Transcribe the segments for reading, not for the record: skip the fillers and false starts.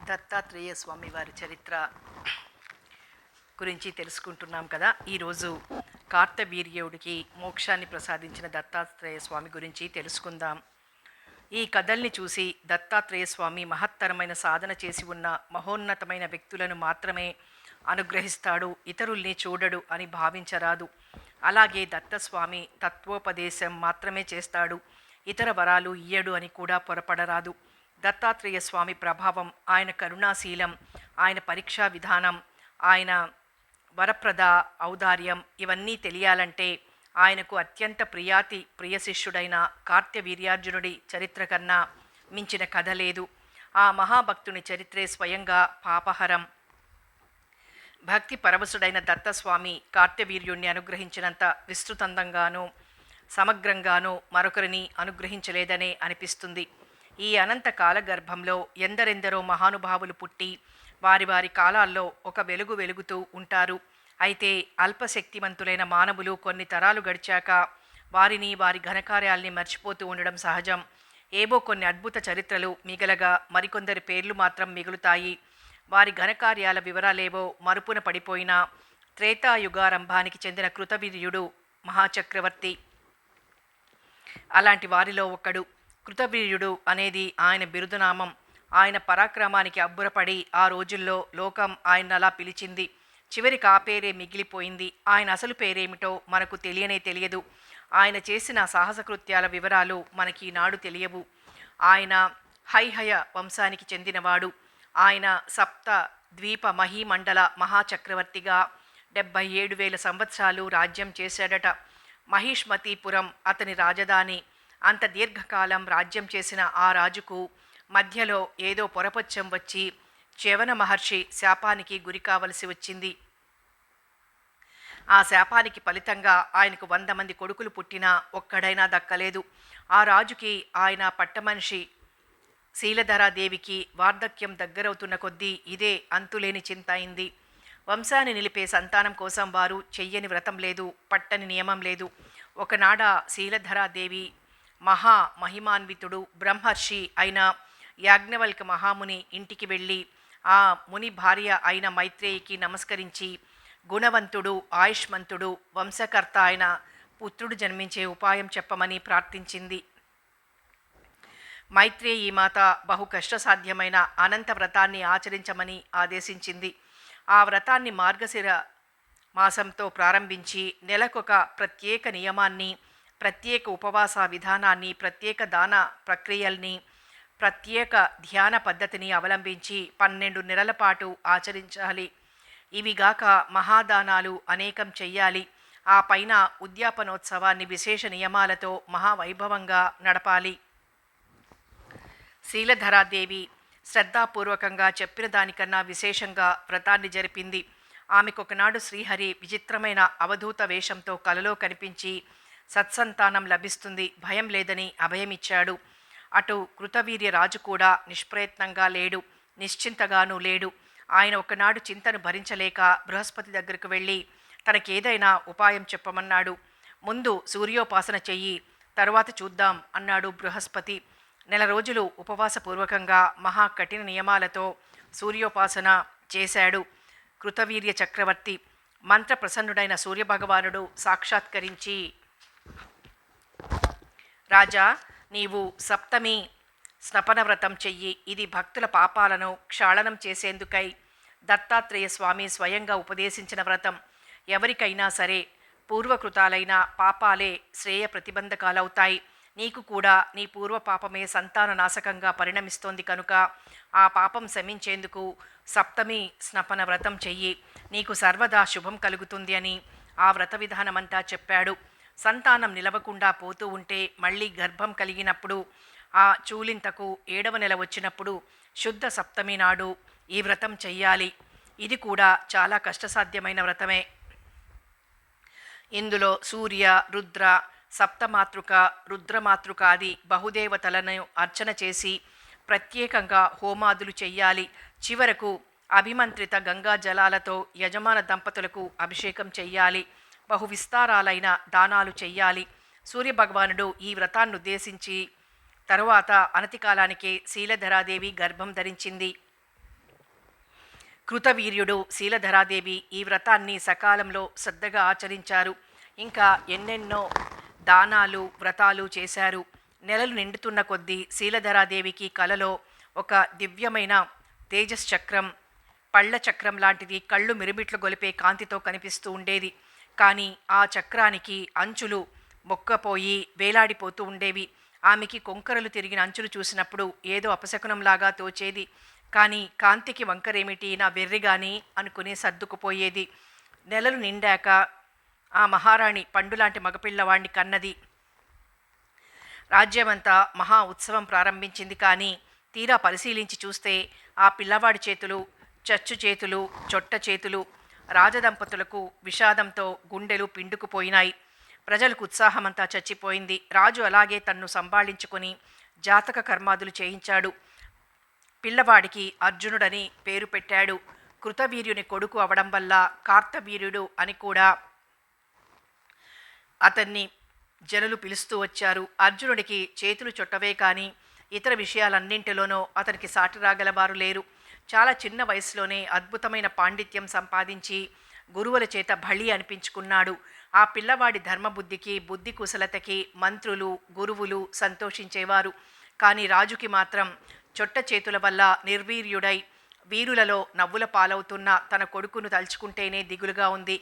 దత్తాత్రేయ స్వామి వారి చరిత్ర గురించి తెలుసుకుంటున్నాం కదా. ఈరోజు కార్తవీర్యుడికి మోక్షాన్ని ప్రసాదించిన దత్తాత్రేయ స్వామి గురించి తెలుసుకుందాం. ఈ కథల్ని చూసి దత్తాత్రేయ స్వామి మహత్తరమైన సాధన చేసి ఉన్న మహోన్నతమైన వ్యక్తులను మాత్రమే అనుగ్రహిస్తాడు, ఇతరుల్ని చూడడు అని భావించరాదు. అలాగే దత్తస్వామి తత్వోపదేశం మాత్రమే చేస్తాడు, ఇతర వరాలు ఇయ్యడు అని కూడా పొరపడరాదు. దత్తాత్రేయ స్వామి ప్రభావం, ఆయన కరుణాశీలం, ఆయన పరీక్షా విధానం, ఆయన వరప్రద ఔదార్యం ఇవన్నీ తెలియాలంటే ఆయనకు అత్యంత ప్రియ శిష్యుడైన కార్తవీర్యార్జునుడి చరిత్ర కన్నా మించిన కథ లేదు. ఆ మహాభక్తుని చరిత్రే స్వయంగా పాపహరం. భక్తి పరవశుడైన దత్తస్వామి కార్తవీర్యుణ్ణి అనుగ్రహించినంత విస్తృతంగానూ సమగ్రంగానూ మరొకరిని అనుగ్రహించలేదనే అనిపిస్తుంది. ఈ అనంత కాలగర్భంలో ఎందరెందరో మహానుభావులు పుట్టి వారి వారి కాలాల్లో ఒక వెలుగు వెలుగుతూ ఉంటారు. అయితే అల్పశక్తివంతులైన మానవులు కొన్ని తరాలు గడిచాక వారిని, వారి ఘనకార్యాల్ని మర్చిపోతూ ఉండడం సహజం. ఏవో కొన్ని అద్భుత చరిత్రలు మిగలగా మరికొందరి పేర్లు మాత్రం మిగులుతాయి. వారి ఘనకార్యాల వివరాలేవో మరుపున పడిపోయినా త్రేతాయుగారంభానికి చెందిన కృతవీర్యుడు మహాచక్రవర్తి అలాంటి వారిలో ఒకడు. కృతవీర్యుడు అనేది ఆయన బిరుదునామం. ఆయన పరాక్రమానికి అబ్బురపడి ఆ రోజుల్లో లోకం ఆయన అలా పిలిచింది. చివరికి ఆ పేరే మిగిలిపోయింది. ఆయన అసలు పేరేమిటో మనకు తెలియదు. ఆయన చేసిన సాహసకృత్యాల వివరాలు మనకి ఈనాడు తెలియవు. ఆయన హైహయ వంశానికి చెందినవాడు. ఆయన సప్త ద్వీప మహీమండల మహాచక్రవర్తిగా 77,000 సంవత్సరాలు రాజ్యం చేశాడట. మహిష్మతీపురం అతని రాజధాని. అంత దీర్ఘకాలం రాజ్యం చేసిన ఆ రాజుకు మధ్యలో ఏదో పొరపచ్చం వచ్చి చ్యవన మహర్షి శాపానికి గురి కావలసి వచ్చింది. ఆ శాపానికి ఫలితంగా ఆయనకు 100 మంది కొడుకులు పుట్టినా ఒక్కడైనా దక్కలేదు. ఆ రాజుకి ఆయన పట్టమనిషి శీలధరాదేవికి వార్ధక్యం దగ్గరవుతున్న కొద్దీ ఇదే అంతులేని చింత అయింది. వంశాన్ని నిలిపే సంతానం కోసం వారు చెయ్యని వ్రతం లేదు, పట్టని నియమం లేదు. ఒకనాడ శీలధరాదేవి మహిమాన్వితుడు బ్రహ్మర్షి అయిన యాజ్ఞవల్క మహాముని ఇంటికి వెళ్ళి ఆ ముని భార్య అయిన మైత్రేయికి నమస్కరించి గుణవంతుడు, ఆయుష్మంతుడు, వంశకర్త అయిన పుత్రుడు జన్మించే ఉపాయం చెప్పమని ప్రార్థించింది. మైత్రేయి మాత బహు కష్టసాధ్యమైన అనంత వ్రతాన్ని ఆచరించమని ఆదేశించింది. ఆ వ్రతాన్ని మార్గశిర మాసంతో ప్రారంభించి నెలకొక ప్రత్యేక నియమాన్ని, ప్రత్యేక ఉపవాస విధానాన్ని, ప్రత్యేక దాన ప్రక్రియల్ని, ప్రత్యేక ధ్యాన పద్ధతిని అవలంబించి 12 నెలల పాటు ఆచరించాలి. ఇవిగాక మహాదానాలు అనేకం చెయ్యాలి. ఆ పైన ఉద్యాపనోత్సవాన్ని విశేష నియమాలతో మహావైభవంగా నడపాలి. శీలధరాదేవి శ్రద్ధాపూర్వకంగా చెప్పిన దానికన్నా విశేషంగా వ్రతాన్ని జరిపింది. ఆమెకొకనాడు శ్రీహరి విచిత్రమైన అవధూత వేషంతో కలలో కనిపించి సత్సంతానం లభిస్తుంది, భయం లేదని అభయమిచ్చాడు. అటు కృతవీర్య రాజు కూడా నిష్ప్రయత్నంగా లేడు, నిశ్చింతగానూ లేడు. ఆయన ఒకనాడు చింతను భరించలేక బృహస్పతి దగ్గరకు వెళ్ళి తనకేదైనా ఉపాయం చెప్పమన్నాడు. ముందు సూర్యోపాసన చెయ్యి, తరువాత చూద్దాం అన్నాడు బృహస్పతి. 1 రోజులు ఉపవాసపూర్వకంగా మహాకఠిన నియమాలతో సూర్యోపాసన చేశాడు కృతవీర్య చక్రవర్తి. మంత్రప్రసన్నుడైన సూర్యభగవానుడు సాక్షాత్కరించి, రాజా, నీవు సప్తమి స్నపన వ్రతం చెయ్యి. ఇది భక్తుల పాపాలను క్షాళనం చేసేందుకై దత్తాత్రేయ స్వామి స్వయంగా ఉపదేశించిన వ్రతం. ఎవరికైనా సరే పూర్వకృతాలైన పాపాలే శ్రేయ ప్రతిబంధకాలవుతాయి. నీకు కూడా నీ పూర్వ పాపమే సంతాన నాశకంగా పరిణమిస్తోంది కనుక ఆ పాపం శమించేందుకు సప్తమి స్నపన వ్రతం చెయ్యి. నీకు సర్వదా శుభం కలుగుతుంది అని ఆ వ్రత విధానమంతా చెప్పాడు. సంతానం నిలవకుండా పోతూ ఉంటే, మళ్ళీ గర్భం కలిగినప్పుడు, ఆ చూలింతకు 7వ నెల వచ్చినప్పుడు శుద్ధ సప్తమి నాడు ఈ వ్రతం చెయ్యాలి. ఇది కూడా చాలా కష్టసాధ్యమైన వ్రతమే. ఇందులో సూర్య, రుద్ర, సప్తమాతృక, రుద్రమాతృకాది బహుదేవతలను అర్చన చేసి ప్రత్యేకంగా హోమాదులు చెయ్యాలి. చివరకు అభిమంత్రిత గంగా జలాలతో యజమాన దంపతులకు అభిషేకం చెయ్యాలి. బహు విస్తారాలైన దానాలు చెయ్యాలి. సూర్యభగవానుడు ఈ వ్రతాన్నుద్దేశించి తరువాత అనతి కాలానికే శీలధరాదేవి గర్భం ధరించింది. కృతవీర్యుడు శీలధరాదేవి ఈ వ్రతాన్ని సకాలంలో శ్రద్ధగా ఆచరించారు. ఇంకా ఎన్నెన్నో దానాలు వ్రతాలు చేశారు. నెలలు నిండుతున్న కొద్దీ శీలధరాదేవికి కలలో ఒక దివ్యమైన తేజశ్చక్రం, పళ్ళ చక్రం లాంటిది కళ్ళు మిరుమిట్లు గొలిపే కాంతితో కనిపిస్తూ ఉండేది. కానీ ఆ చక్రానికి అంచులు మొక్కపోయి వేలాడిపోతూ ఉండేవి. ఆమెకి కొంకరలు తిరిగిన అంచులు చూసినప్పుడు ఏదో అపశకునంలాగా తోచేది. కానీ కాంతికి వంకరేమిటి నా వెర్రిగాని అనుకుని సర్దుకుపోయేది. నెలలు నిండాక ఆ మహారాణి పండులాంటి మగపిల్లవాణ్ణి కన్నది. రాజ్యమంతా మహా ఉత్సవం ప్రారంభించింది. కానీ తీరా పరిశీలించి చూస్తే ఆ పిల్లవాడి చేతులు చచ్చు చేతులు, చొట్ట చేతులు. రాజదంపతులకు విషాదంతో గుండెలు పిండుకుపోయినాయి. ప్రజలకు ఉత్సాహమంతా చచ్చిపోయింది. రాజు అలాగే తన్ను సంభాళించుకొని జాతక కర్మాదులు చేయించాడు. పిల్లవాడికి అర్జునుడని పేరు పెట్టాడు. కృతవీర్యుని కొడుకు అవడం వల్ల కార్తవీర్యుడు అని కూడా అతన్ని జనులు పిలుస్తూ వచ్చారు. అర్జునుడికి చేతులు చుట్టవే కానీ ఇతర విషయాలన్నింటిలోనూ అతనికి సాటి రాగలవారు లేరు. చాలా చిన్న వయసులోనే అద్భుతమైన పాండిత్యం సంపాదించి గురువుల చేత బళి అనిపించుకున్నాడు. ఆ పిల్లవాడి ధర్మబుద్ధికి, బుద్ధి కుశలతకి మంత్రులు, గురువులు సంతోషించేవారు. కానీ రాజుకి మాత్రం చొట్ట చేతుల వల్ల నిర్వీర్యుడై వీరులలో నవ్వుల పాలవుతున్న తన కొడుకును తలుచుకుంటేనే దిగులుగా ఉంది.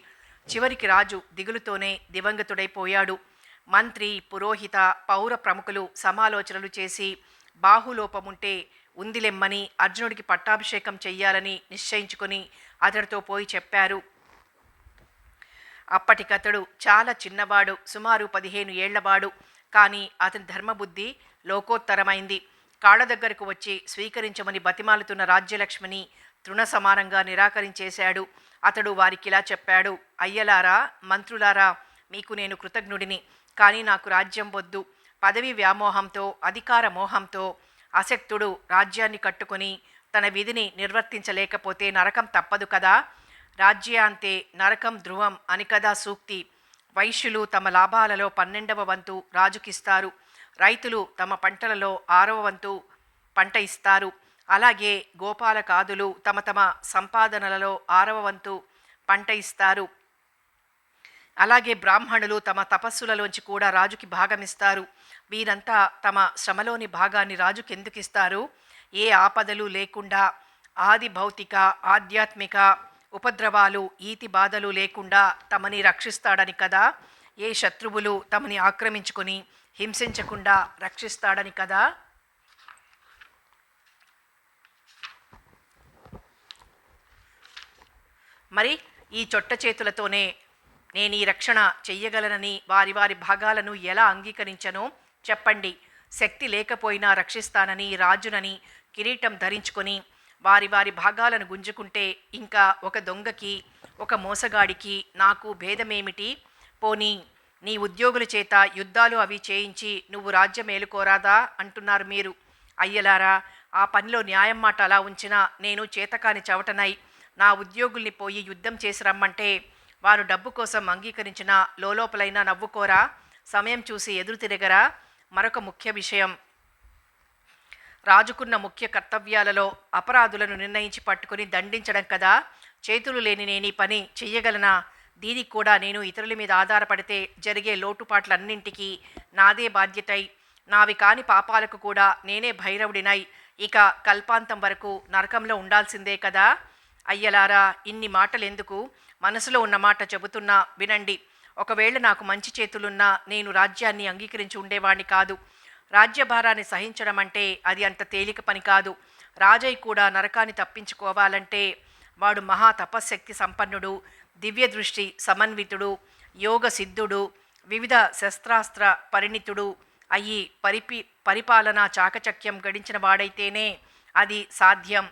చివరికి రాజు దిగులుతోనే దివంగతుడైపోయాడు. మంత్రి, పురోహిత, పౌర ప్రముఖులు సమాలోచనలు చేసి బాహులోపముంటే ఉందిలెమ్మని అర్జునుడికి పట్టాభిషేకం చెయ్యాలని నిశ్చయించుకొని అతడితో పోయి చెప్పారు. అప్పటికతడు చాలా చిన్నవాడు, సుమారు 15 ఏళ్లవాడు. కానీ అతని ధర్మబుద్ధి లోకోత్తరమైంది. కాళ్ళ దగ్గరకు వచ్చి స్వీకరించమని బతిమాలుతున్న రాజ్యలక్ష్మిని తృణ సమానంగా నిరాకరించేశాడు. అతడు వారికిలా చెప్పాడు: అయ్యలారా, మంత్రులారా, మీకు నేను కృతజ్ఞుడిని. కానీ నాకు రాజ్యం వద్దు. పదవి వ్యామోహంతో, అధికార మోహంతో అశక్తుడు రాజ్యాన్ని కట్టుకొని తన విధిని నిర్వర్తించలేకపోతే నరకం తప్పదు కదా. రాజ్యాంతే నరకం ధ్రువం అని కదా సూక్తి. వైశ్యులు తమ లాభాలలో 12వ వంతు రాజుకిస్తారు. రైతులు తమ పంటలలో 6వ వంతు పంట ఇస్తారు. అలాగే గోపాలకాదులు తమ తమ సంపాదనలలో 6వ వంతు పంట ఇస్తారు. అలాగే బ్రాహ్మణులు తమ తపస్సులలోంచి కూడా రాజుకి భాగమిస్తారు. వీరంతా తమ శ్రమలోని భాగాన్ని రాజుకెందుకిస్తారు? ఏ ఆపదలు లేకుండా, ఆది భౌతిక ఆధ్యాత్మిక ఉపద్రవాలు, ఈతి బాధలు లేకుండా తమని రక్షిస్తాడని కదా. ఏ శత్రువులు తమని ఆక్రమించుకొని హింసించకుండా రక్షిస్తాడని కదా. మరి ఈ చొట్ట చేతులతోనే నేను ఈ రక్షణ చెయ్యగలనని వారి వారి భాగాలను ఎలా అంగీకరించనో చెప్పండి. శక్తి లేకపోయినా రక్షిస్తానని రాజునని కిరీటం ధరించుకొని వారి వారి భాగాలను గుంజుకుంటే ఇంకా ఒక దొంగకి, ఒక మోసగాడికి నాకు భేదమేమిటి? పోనీ నీ ఉద్యోగుల చేత యుద్ధాలు అవి చేయించి నువ్వు రాజ్యం మేలుకోరాదా అంటున్నారు మీరు. అయ్యలారా, ఆ పనిలో న్యాయం మాట అలా ఉంచినా నేను చేతకాని చవటనై నా ఉద్యోగుల్ని పోయి యుద్ధం చేసి రమ్మంటే వారు డబ్బు కోసం అంగీకరించిన లోపలైనా నవ్వుకోరా? సమయం చూసి ఎదురు తిరగరా? మరొక ముఖ్య విషయం, రాజుకున్న ముఖ్య కర్తవ్యాలలో అపరాధులను నిర్ణయించి పట్టుకుని దండించడం కదా. చేతులు లేని నేను ఈ పని చెయ్యగలనా? దీనికి కూడా నేను ఇతరుల మీద ఆధారపడితే జరిగే లోటుపాట్లన్నింటికీ నాదే బాధ్యతై, నావి కాని పాపాలకు కూడా నేనే భైరవుడినై ఇక కల్పాంతం వరకు నరకంలో ఉండాల్సిందే కదా. అయ్యలారా, ఇన్ని మాటలెందుకు? మనసులో ఉన్న మాట చెబుతున్నా వినండి. ఒకవేళ నాకు మంచి చేతులున్నా నేను రాజ్యాన్ని అంగీకరించి ఉండేవాణ్ణి కాదు. రాజ్యభారాన్ని సహించడం అంటే అది అంత తేలిక పని కాదు. రాజయ్య కూడా నరకాన్ని తప్పించుకోవాలంటే వాడు మహా తపశ్శక్తి సంపన్నుడు, దివ్య దృష్టి సమన్వితుడు, యోగ సిద్ధుడు, వివిధ శస్త్రాస్త్ర పరిణితుడు అయ్యి పరిపాలనా చాకచక్యం గడించిన వాడైతేనే అది సాధ్యం.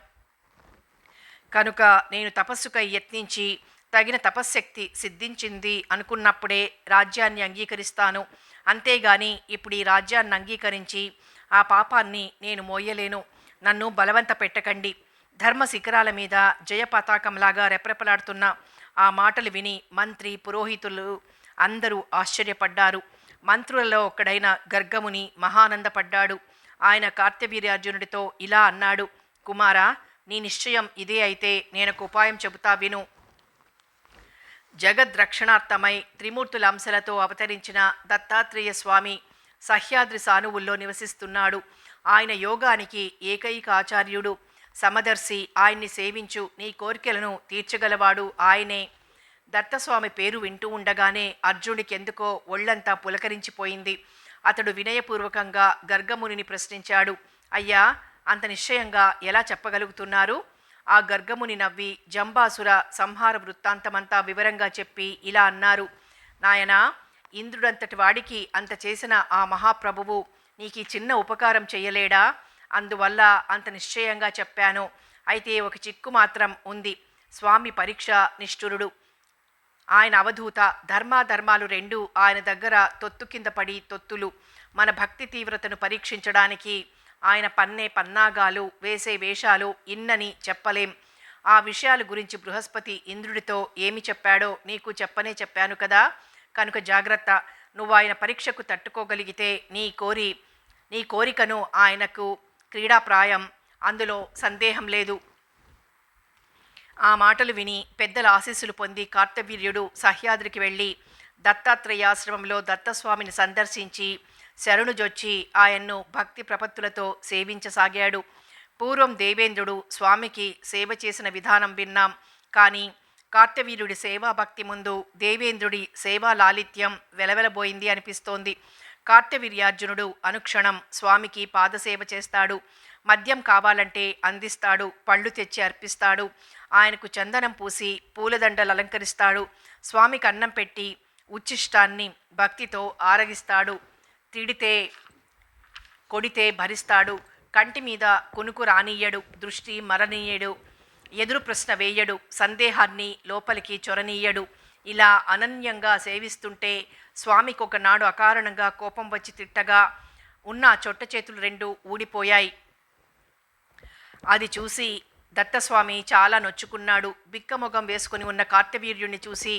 కనుక నేను తపస్సుకై యత్నించి తగిన తపశ్శక్తి సిద్ధించింది అనుకున్నప్పుడే రాజ్యాన్ని అంగీకరిస్తాను. అంతేగాని ఇప్పుడు ఈ రాజ్యాన్ని అంగీకరించి ఆ పాపాన్ని నేను మోయలేను. నన్ను బలవంత పెట్టకండి. ధర్మ శిఖరాల మీద జయ పతాకంలాగా రెపరెపలాడుతున్న ఆ మాటలు విని మంత్రి, పురోహితులు అందరూ ఆశ్చర్యపడ్డారు. మంత్రులలో ఒక్కడైన గర్గముని మహానందపడ్డాడు. ఆయన కార్తవీర్యార్జునుడితో ఇలా అన్నాడు: కుమారా, నీ నిశ్చయం ఇదే అయితే నేనొక ఉపాయం చెబుతా విను. జగద్రక్షణార్థమై త్రిమూర్తుల అంశలతో అవతరించిన దత్తాత్రేయ స్వామి సహ్యాద్రి సానువుల్లో నివసిస్తున్నాడు. ఆయన యోగానికి ఏకైక ఆచార్యుడు, సమదర్శి. ఆయన్ని సేవించు, నీ కోరికలను తీర్చగలవాడు ఆయనే. దత్తస్వామి పేరు వింటూ ఉండగానే అర్జునుడికి ఎందుకో ఒళ్ళంతా పులకరించిపోయింది. అతడు వినయపూర్వకంగా గర్గమునిని ప్రశ్నించాడు. అయ్యా, అంత నిశ్చయంగా ఎలా చెప్పగలుగుతున్నారు? ఆ గర్గముని నవ్వి జంబాసుర సంహార వృత్తాంతమంతా వివరంగా చెప్పి ఇలా అన్నారు. నాయనా, ఇంద్రుడంతటి వాడికి అంత చేసిన ఆ మహాప్రభువు నీకు చిన్న ఉపకారం చెయ్యలేడా? అందువల్ల అంత నిశ్చయంగా చెప్పాను. అయితే ఒక చిక్కు మాత్రం ఉంది. స్వామి పరీక్ష నిష్ఠురుడు. ఆయన అవధూత. ధర్మాధర్మాలు రెండూ ఆయన దగ్గర తొత్తు కింద పడి తొత్తులు. మన భక్తి తీవ్రతను పరీక్షించడానికి ఆయన పన్నే పన్నాగాలు, వేసే వేషాలు ఇన్నని చెప్పలేం. ఆ విషయాల గురించి బృహస్పతి ఇంద్రుడితో ఏమి చెప్పాడో నీకు చెప్పాను కదా. కనుక జాగ్రత్త. నువ్వు ఆయన పరీక్షకు తట్టుకోగలిగితే నీ కోరికను ఆయనకు క్రీడాప్రాయం, అందులో సందేహం లేదు. ఆ మాటలు విని పెద్దల ఆశీస్సులు పొంది కార్తవీర్యుడు సహ్యాద్రికి వెళ్ళి దత్తాత్రేయాశ్రమంలో దత్తస్వామిని సందర్శించి శరణుజొచ్చి ఆయన్ను భక్తి ప్రపత్తులతో సేవించసాగాడు. పూర్వం దేవేంద్రుడు స్వామికి సేవ చేసిన విధానం విన్నాం. కానీ కార్తవీర్యుడి సేవాభక్తి ముందు దేవేంద్రుడి సేవా లాలిత్యం వెలవెలబోయింది అనిపిస్తోంది. కార్తవీర్యార్జునుడు అనుక్షణం స్వామికి పాదసేవ చేస్తాడు. మద్యం కావాలంటే అందిస్తాడు. పళ్ళు తెచ్చి అర్పిస్తాడు. ఆయనకు చందనం పూసి పూలదండలు అలంకరిస్తాడు. స్వామికి అన్నం పెట్టి ఉచ్చిష్టాన్ని భక్తితో ఆరగిస్తాడు. తిడితే కొడితే భరిస్తాడు. కంటి మీద కునుకు రానీయడు. దృష్టి మరనీయడు. ఎదురు ప్రశ్న వేయడు. సందేహాన్ని లోపలికి చొరనీయడు. ఇలా అనన్యంగా సేవిస్తుంటే స్వామికి ఒకనాడు అకారణంగా కోపం వచ్చి తిట్టగా ఉన్న చొట్ట చేతులు రెండు ఊడిపోయాయి. అది చూసి దత్తస్వామి చాలా నొచ్చుకున్నాడు. బిక్కమొగం వేసుకుని ఉన్న కార్తవీర్యుణ్ణి చూసి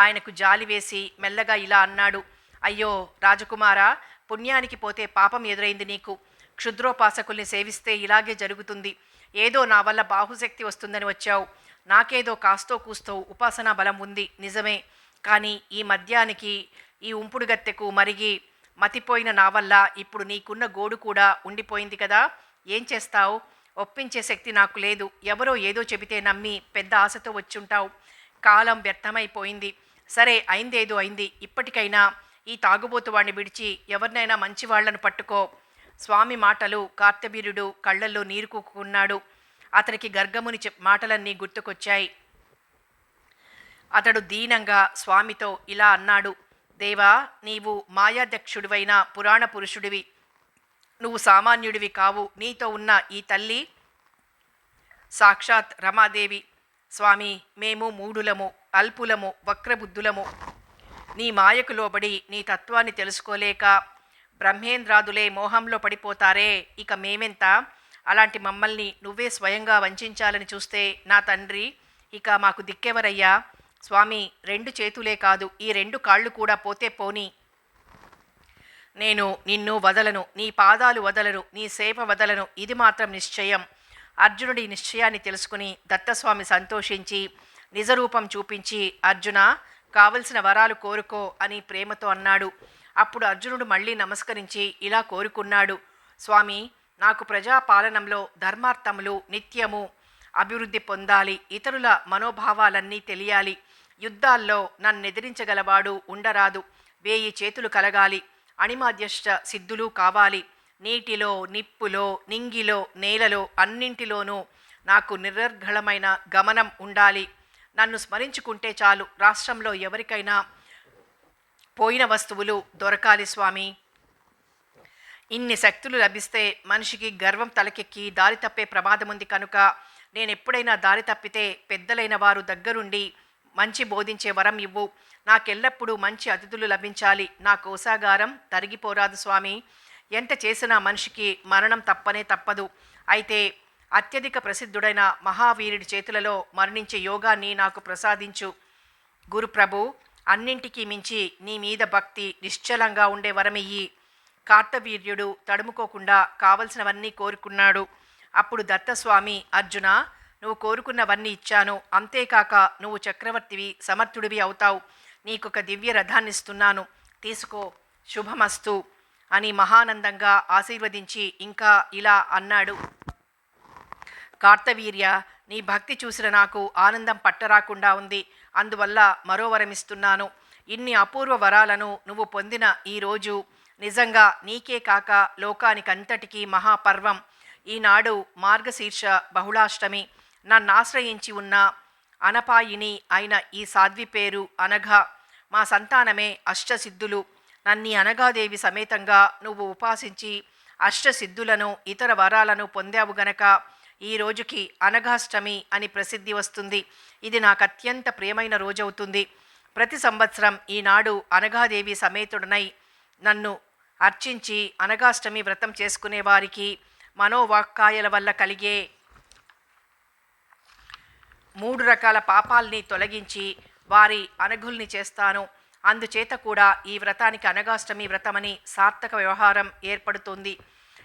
ఆయనకు జాలి వేసి మెల్లగా ఇలా అన్నాడు. అయ్యో రాజకుమారా, పుణ్యానికి పోతే పాపం ఎదురైంది నీకు. క్షుద్రోపాసకుల్ని సేవిస్తే ఇలాగే జరుగుతుంది. ఏదో నా వల్ల బాహుశక్తి వస్తుందని వచ్చావు. నాకేదో కాస్తో కూస్తో ఉపాసనా బలం ఉంది నిజమే. కానీ ఈ మద్యానికి, ఈ ఉంపుడు గత్తెకు మరిగి మతిపోయిన నా వల్ల ఇప్పుడు నీకున్న గోడు కూడా ఉండిపోయింది కదా. ఏం చేస్తావు? ఒప్పించే శక్తి నాకు లేదు. ఎవరో ఏదో చెబితే నమ్మి పెద్ద ఆశతో వచ్చుంటావు. కాలం వ్యర్థమైపోయింది. సరే, అయిందేదో అయింది. ఇప్పటికైనా ఈ తాగుబోతు వాడిని విడిచి ఎవరినైనా మంచివాళ్లను పట్టుకో. స్వామి మాటలు కార్తవీర్యుడు కళ్ళల్లో నీరు కూకున్నాడు. అతనికి గర్గముని మాటలన్నీ గుర్తుకొచ్చాయి. అతడు దీనంగా స్వామితో ఇలా అన్నాడు. దేవా, నీవు మాయాధ్యక్షుడివైన పురాణ పురుషుడివి. నువ్వు సామాన్యుడివి కావు. నీతో ఉన్న ఈ తల్లి సాక్షాత్ రమాదేవి. స్వామి, మేము మూఢులము, అల్పులము, వక్రబుద్ధులము. నీ మాయకు లోబడి నీ తత్వాన్ని తెలుసుకోలేక బ్రహ్మేంద్రాదులే మోహంలో పడిపోతారే, ఇక మేమెంత? అలాంటి మమ్మల్ని నువ్వే స్వయంగా వంచాలని చూస్తే నా తండ్రి, ఇక మాకు దిక్కెవరయ్యా? స్వామి, రెండు చేతులే కాదు, ఈ రెండు కాళ్ళు కూడా పోతే పోని. నేను నిన్ను వదలను, నీ పాదాలు వదలను, నీ సేవ వదలను. ఇది మాత్రం నిశ్చయం. అర్జునుడి నిశ్చయాన్ని తెలుసుకుని దత్తస్వామి సంతోషించి నిజరూపం చూపించి, అర్జున, కావలసిన వరాలు కోరుకో అని ప్రేమతో అన్నాడు. అప్పుడు అర్జునుడు మళ్ళీ నమస్కరించి ఇలా కోరుకున్నాడు. స్వామి, నాకు ప్రజాపాలనంలో ధర్మార్థములు నిత్యము అభివృద్ధి పొందాలి. ఇతరుల మనోభావాలన్నీ తెలియాలి. యుద్ధాల్లో నన్నెదిరించగలవాడు ఉండరాదు. 1000 చేతులు కలగాలి. అణిమాద్యష్ట సిద్ధులు కావాలి. నీటిలో, నిప్పులో, నింగిలో, నేలలో అన్నింటిలోనూ నాకు నిరర్ఘళమైన గమనం ఉండాలి. నన్ను స్మరించుకుంటే చాలు. రాష్ట్రంలో ఎవరికైనా పోయిన వస్తువులు దొరకాలి స్వామి. ఇన్ని శక్తులు లభిస్తే మనిషికి గర్వం తలకెక్కి దారి తప్పే ప్రమాదం ఉంది. కనుక నేనెప్పుడైనా దారి తప్పితే పెద్దలైన వారు దగ్గరుండి మంచి బోధించే వరం ఇవ్వు. నాకెల్లప్పుడూ మంచి అతిథులు లభించాలి. నా కోశాగారం తరిగిపోరాదు స్వామి. ఎంత చేసినా మనిషికి మరణం తప్పనే తప్పదు. అయితే అత్యధిక ప్రసిద్ధుడైన మహావీరుడి చేతులలో మరణించే యోగాన్ని నాకు ప్రసాదించు. గురుప్రభు, అన్నింటికీ మించి నీ మీద భక్తి నిశ్చలంగా ఉండే వరమియ్యి. కార్తవీర్యుడు తడుముకోకుండా కావలసినవన్నీ కోరుకున్నాడు. అప్పుడు దత్తస్వామి, అర్జున, నువ్వు కోరుకున్నవన్నీ ఇచ్చాను, అంతేకాక నువ్వు చక్రవర్తివి, సమర్థుడివి అవుతావు. నీకొక దివ్య రథాన్నిస్తున్నాను, తీసుకో, శుభమస్తు అని మహానందంగా ఆశీర్వదించి ఇంకా ఇలా అన్నాడు. కార్తవీర్య, నీ భక్తి చూసిన నాకు ఆనందం పట్టరాకుండా ఉంది. అందువల్ల మరో వరమిస్తున్నాను. ఇన్ని అపూర్వ వరాలను నువ్వు పొందిన ఈరోజు నిజంగా నీకే కాక లోకానికంతటికీ మహాపర్వం. ఈనాడు మార్గశీర్ష బహుళాష్టమి. నన్నాశ్రయించి ఉన్న అనపాయిని అయిన ఈ సాధ్వి పేరు అనఘ. మా సంతానమే అష్టసిద్ధులు. నన్ని అనఘాదేవి సమేతంగా నువ్వు ఉపాసించి అష్టసిద్ధులను ఇతర వరాలను పొందావు గనక ఈ రోజుకి అనఘాష్టమి అని ప్రసిద్ధి వస్తుంది. ఇది నాకు అత్యంత ప్రియమైన రోజవుతుంది. ప్రతి సంవత్సరం ఈనాడు అనఘాదేవి సమేతుడనై నన్ను అర్చించి అనఘాష్టమి వ్రతం చేసుకునే వారికి మనోవాక్కాయల వల్ల కలిగే 3 రకాల పాపాల్ని తొలగించి వారి అనఘుల్ని చేస్తాను. అందుచేత కూడా ఈ వ్రతానికి అనఘాష్టమి వ్రతమని సార్థక వ్యవహారం ఏర్పడుతుంది.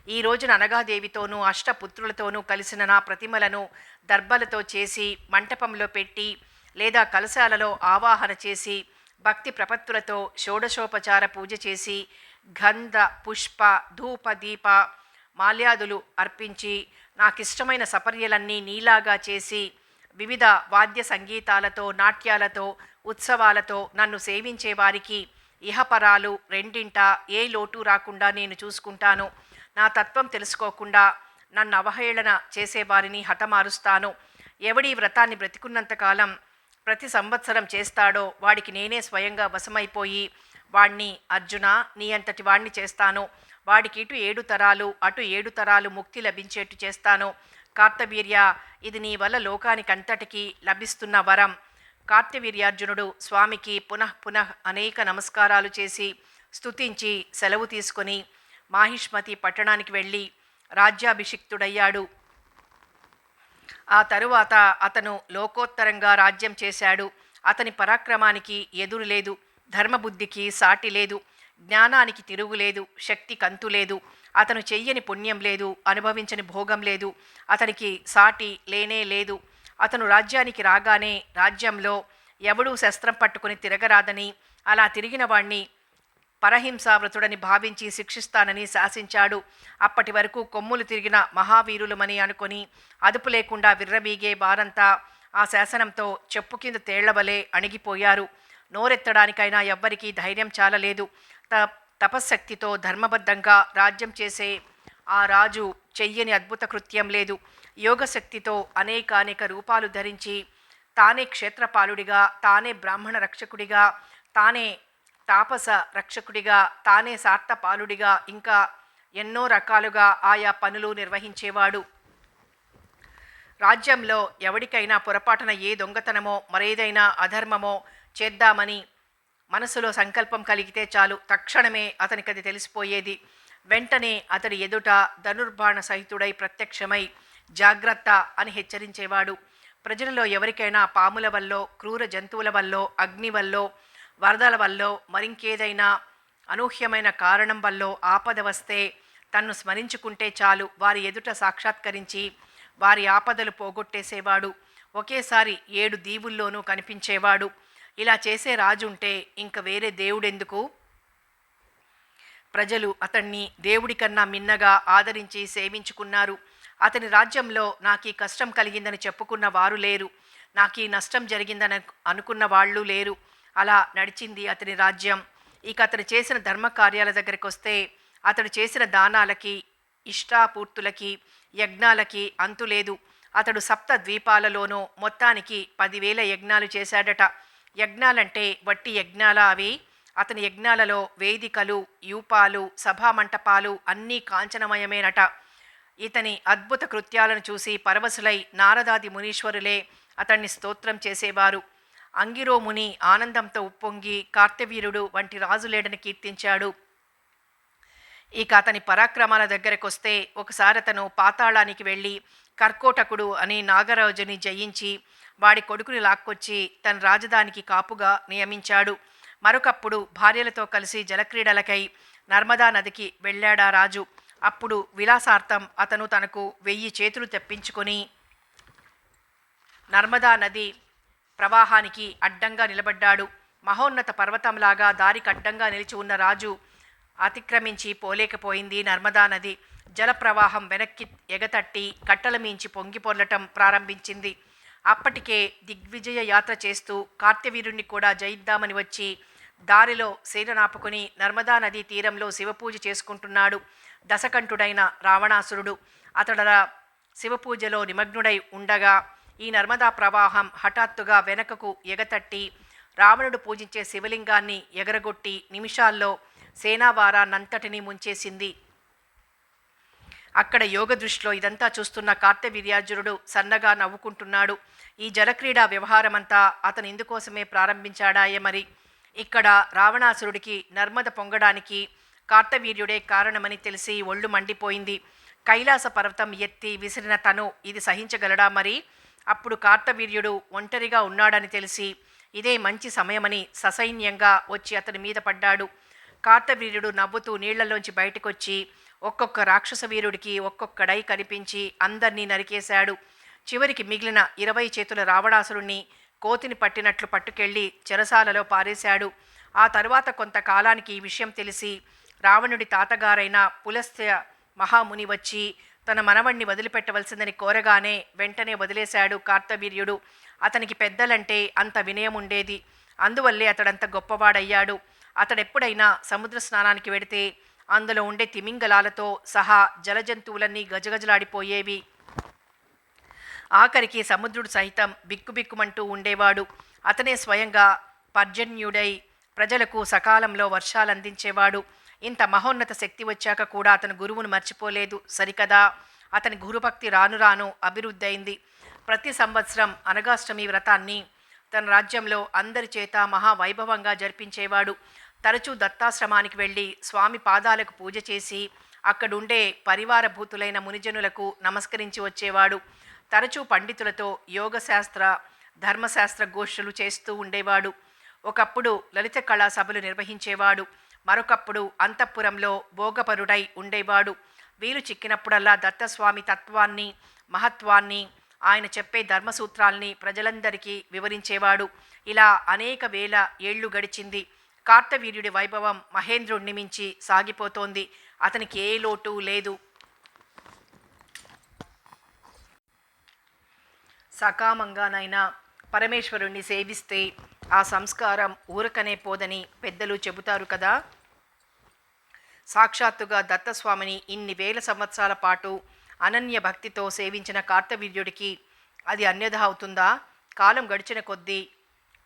ఈ రోజున అనఘాదేవితోనూ అష్టపుత్రులతోనూ కలిసిన నా ప్రతిమలను దర్భలతో చేసి మంటపంలో పెట్టి లేదా కలశాలలో ఆవాహన చేసి భక్తి ప్రపత్తులతో షోడశోపచార పూజ చేసి గంధ పుష్ప ధూప దీప మాల్యాదులు అర్పించి నాకిష్టమైన సపర్యలన్నీ నీలాగా చేసి వివిధ వాద్య సంగీతాలతో నాట్యాలతో ఉత్సవాలతో నన్ను సేవించే వారికి ఇహపరాలు రెండింటా ఏ లోటు రాకుండా నేను చూసుకుంటాను. నా తత్వం తెలుసుకోకుండా నన్ను అవహేళన చేసేవారిని హతమారుస్తాను. ఎవడి వ్రతాన్ని బ్రతికున్నంతకాలం ప్రతి సంవత్సరం చేస్తాడో వాడికి నేనే స్వయంగా వశమైపోయి వాణ్ణి, అర్జున, నీ అంతటి వాణ్ణి చేస్తాను. వాడికి ఇటు 7 తరాలు అటు 7 తరాలు ముక్తి లభించేట్టు చేస్తాను. కార్తవీర్య, ఇది నీ వల్ల లోకానికంతటికీ లభిస్తున్న వరం. కార్తవీర్యార్జునుడు స్వామికి పునః అనేక నమస్కారాలు చేసి స్తుతించి సెలవు తీసుకొని మాహిష్మతి పట్టణానికి వెళ్ళి రాజ్యాభిషిక్తుడయ్యాడు. ఆ తరువాత అతను లోకోత్తరంగా రాజ్యం చేశాడు. అతని పరాక్రమానికి ఎదురు లేదు, ధర్మబుద్ధికి సాటి లేదు, జ్ఞానానికి తిరుగులేదు, శక్తి కంతు లేదు. అతను చెయ్యని పుణ్యం లేదు, అనుభవించని భోగం లేదు, అతనికి సాటి లేనే లేదు. అతను రాజ్యానికి రాగానే రాజ్యంలో ఎవడూ శస్త్రం పట్టుకుని తిరగరాదని, అలా తిరిగిన వాణ్ణి పరహింసావ్రతుడని భావించి శిక్షిస్తానని శాసించాడు. అప్పటి వరకు కొమ్ములు తిరిగిన మహావీరులమని అనుకొని అదుపు లేకుండా విర్రబీగే వారంతా ఆ శాసనంతో చెప్పు కింద తేళ్లవలే అణిగిపోయారు. నోరెత్తడానికైనా ఎవ్వరికీ ధైర్యం చాలలేదు. తపశ్శక్తితో ధర్మబద్ధంగా రాజ్యం చేసే ఆ రాజు చెయ్యని అద్భుత కృత్యం లేదు. యోగశక్తితో అనేక రూపాలు ధరించి తానే క్షేత్రపాలుడిగా, తానే బ్రాహ్మణ రక్షకుడిగా, తానే తాపస రక్షకుడిగా, తానే సార్థపాలుడిగా ఇంకా ఎన్నో రకాలుగా ఆయా పనులు నిర్వహించేవాడు. రాజ్యంలో ఎవడికైనా పొరపాటున ఏ దొంగతనమో మరేదైనా అధర్మమో చేద్దామని మనసులో సంకల్పం కలిగితే చాలు, తక్షణమే అతనికది తెలిసిపోయేది. వెంటనే అతడి ఎదుట ధనుర్బాణ సహితుడై ప్రత్యక్షమై జాగ్రత్త అని హెచ్చరించేవాడు. ప్రజలలో ఎవరికైనా పాముల వల్లో, క్రూర జంతువుల వల్లో, అగ్ని వల్లో, వరదల వల్లో, మరింకేదైనా అనూహ్యమైన కారణం వల్లో ఆపద వస్తే తన్ను స్మరించుకుంటే చాలు, వారి ఎదుట సాక్షాత్కరించి వారి ఆపదలు పోగొట్టేసేవాడు. ఒకేసారి 7 దీవుల్లోనూ కనిపించేవాడు. ఇలా చేసే రాజుంటే ఇంక వేరే దేవుడెందుకు? ప్రజలు అతన్ని దేవుడి కన్నా మిన్నగా ఆదరించి సేవించుకున్నారు. అతని రాజ్యంలో నాకీ కష్టం కలిగిందని చెప్పుకున్న వారు లేరు, నాకీ నష్టం జరిగిందని అనుకున్న వాళ్ళు లేరు. అలా నడిచింది అతని రాజ్యం. ఇక అతను చేసిన ధర్మకార్యాల దగ్గరికి వస్తే అతడు చేసిన దానాలకి, ఇష్టాపూర్తులకి, యజ్ఞాలకి అంతులేదు. అతడు 7 ద్వీపాలలోనూ మొత్తానికి 10,000 యజ్ఞాలు చేశాడట. యజ్ఞాలంటే వట్టి యజ్ఞాలా అవి? అతని యజ్ఞాలలో వేదికలు, యూపాలు, సభామంటపాలు అన్నీ కాంచనమయమేనట. ఇతని అద్భుత కృత్యాలను చూసి పరవశులై నారదాది మునీశ్వరులే అతన్ని స్తోత్రం చేసేవారు. అంగిరోముని ఆనందంతో ఉప్పొంగి కార్తవీర్యుడు వంటి రాజులేడని కీర్తించాడు. ఇక అతని పరాక్రమాల దగ్గరకొస్తే ఒకసారి అతను పాతాళానికి వెళ్ళి కర్కోటకుడు అని నాగరాజుని జయించి వాడి కొడుకుని లాక్కొచ్చి తన రాజధానికి కాపుగా నియమించాడు. మరొకప్పుడు భార్యలతో కలిసి జలక్రీడలకై నర్మదా నదికి వెళ్ళాడా రాజు. అప్పుడు విలాసార్థం అతను తనకు 1000 చేతులు తెప్పించుకొని నర్మదా నది ప్రవాహానికి అడ్డంగా నిలబడ్డాడు. మహోన్నత పర్వతంలాగా దారికి అడ్డంగా నిలిచి ఉన్న రాజు అతిక్రమించి పోలేకపోయింది నర్మదా నది. జలప్రవాహం వెనక్కి ఎగతట్టి కట్టల మించి పొంగి పొర్లటం ప్రారంభించింది. అప్పటికే దిగ్విజయ యాత్ర చేస్తూ కార్త్యవీరుణ్ణి కూడా జయిద్దామని వచ్చి దారిలో సేననాపుకుని నర్మదా నదీ తీరంలో శివపూజ చేసుకుంటున్నాడు దశకంఠుడైన రావణాసురుడు. అతడల శివపూజలో నిమగ్నుడై ఉండగా ఈ నర్మదా ప్రవాహం హఠాత్తుగా వెనకకు ఎగతట్టి రావణుడు పూజించే శివలింగాన్ని ఎగరగొట్టి నిమిషాల్లో సేనావారాన్నంతటినీ ముంచేసింది. అక్కడ యోగ దృష్టిలో ఇదంతా చూస్తున్న కార్తవీర్యార్జునుడు సన్నగా నవ్వుకుంటున్నాడు. ఈ జలక్రీడా వ్యవహారమంతా అతను ఇందుకోసమే ప్రారంభించాడాయే మరి. ఇక్కడ రావణాసురుడికి నర్మద పొంగడానికి కార్తవీర్యుడే కారణమని తెలిసి ఒళ్ళు మండిపోయింది. కైలాస పర్వతం ఎత్తి విసిరిన తను ఇది సహించగలడా మరి? అప్పుడు కార్తవీర్యుడు ఒంటరిగా ఉన్నాడని తెలిసి ఇదే మంచి సమయమని ససైన్యంగా వచ్చి అతని మీద పడ్డాడు. కార్తవీర్యుడు నవ్వుతూ నీళ్లలోంచి బయటకొచ్చి ఒక్కొక్క రాక్షస వీరుడికి ఒక్కొక్కడై కనిపించి అందర్నీ నరికేశాడు. చివరికి మిగిలిన 20 చేతుల రావణాసురుణ్ణి కోతిని పట్టినట్లు పట్టుకెళ్లి చెరసాలలో పారేశాడు. ఆ తరువాత కొంతకాలానికి ఈ విషయం తెలిసి రావణుడి తాతగారైన పులస్త్య మహాముని వచ్చి తన మనవణ్ణి వదిలిపెట్టవలసిందని కోరగానే వెంటనే వదిలేశాడు కార్తవీర్యుడు. అతనికి పెద్దలంటే అంత వినయం ఉండేది. అందువల్లే అతడంత గొప్పవాడయ్యాడు. అతడెప్పుడైనా సముద్ర స్నానానికి వెడితే అందులో ఉండే తిమింగలాలతో సహా జలజంతువులన్నీ గజగజలాడిపోయేవి. ఆఖరికి సముద్రుడు సైతం బిక్కుబిక్కుమంటూ ఉండేవాడు. అతనే స్వయంగా పర్జన్యుడై ప్రజలకు సకాలంలో వర్షాలు అందించేవాడు. ఇంత మహోన్నత శక్తి వచ్చాక కూడా అతను గురువును మర్చిపోలేదు సరికదా. అతని గురుభక్తి రాను రాను అభివృద్ధి అయింది. ప్రతి సంవత్సరం అనగాష్టమి వ్రతాన్ని తన రాజ్యంలో అందరి చేత మహావైభవంగా జరిపించేవాడు. తరచూ దత్తాశ్రమానికి వెళ్ళి స్వామి పాదాలకు పూజ చేసి అక్కడుండే పరివారభూతులైన మునిజనులకు నమస్కరించి వచ్చేవాడు. తరచూ పండితులతో యోగశాస్త్ర ధర్మశాస్త్ర గోష్ఠులు చేస్తూ ఉండేవాడు. ఒకప్పుడు లలిత కళా సభలు నిర్వహించేవాడు. మరొకప్పుడు అంతఃపురంలో భోగపరుడై ఉండేవాడు. వీలు చిక్కినప్పుడల్లా దత్తస్వామి తత్వాన్ని మహత్వాన్ని ఆయన చెప్పే ధర్మసూత్రాల్ని ప్రజలందరికీ వివరించేవాడు. ఇలా అనేక వేల ఏళ్లు గడిచింది. కార్తవీర్యుడి వైభవం మహేంద్రుణ్ణి మించి సాగిపోతోంది. అతనికి ఏ లోటు లేదు. సకామంగానైనా పరమేశ్వరుణ్ణి సేవిస్తే ఆ సంస్కారం ఊరకనే పోదని పెద్దలు చెబుతారు కదా. సాక్షాత్తుగా దత్తస్వామిని ఇన్ని వేల సంవత్సరాల పాటు అనన్య భక్తితో సేవించిన కార్తవీర్యుడికి అది అన్యథ అవుతుందా? కాలం గడిచిన కొద్దీ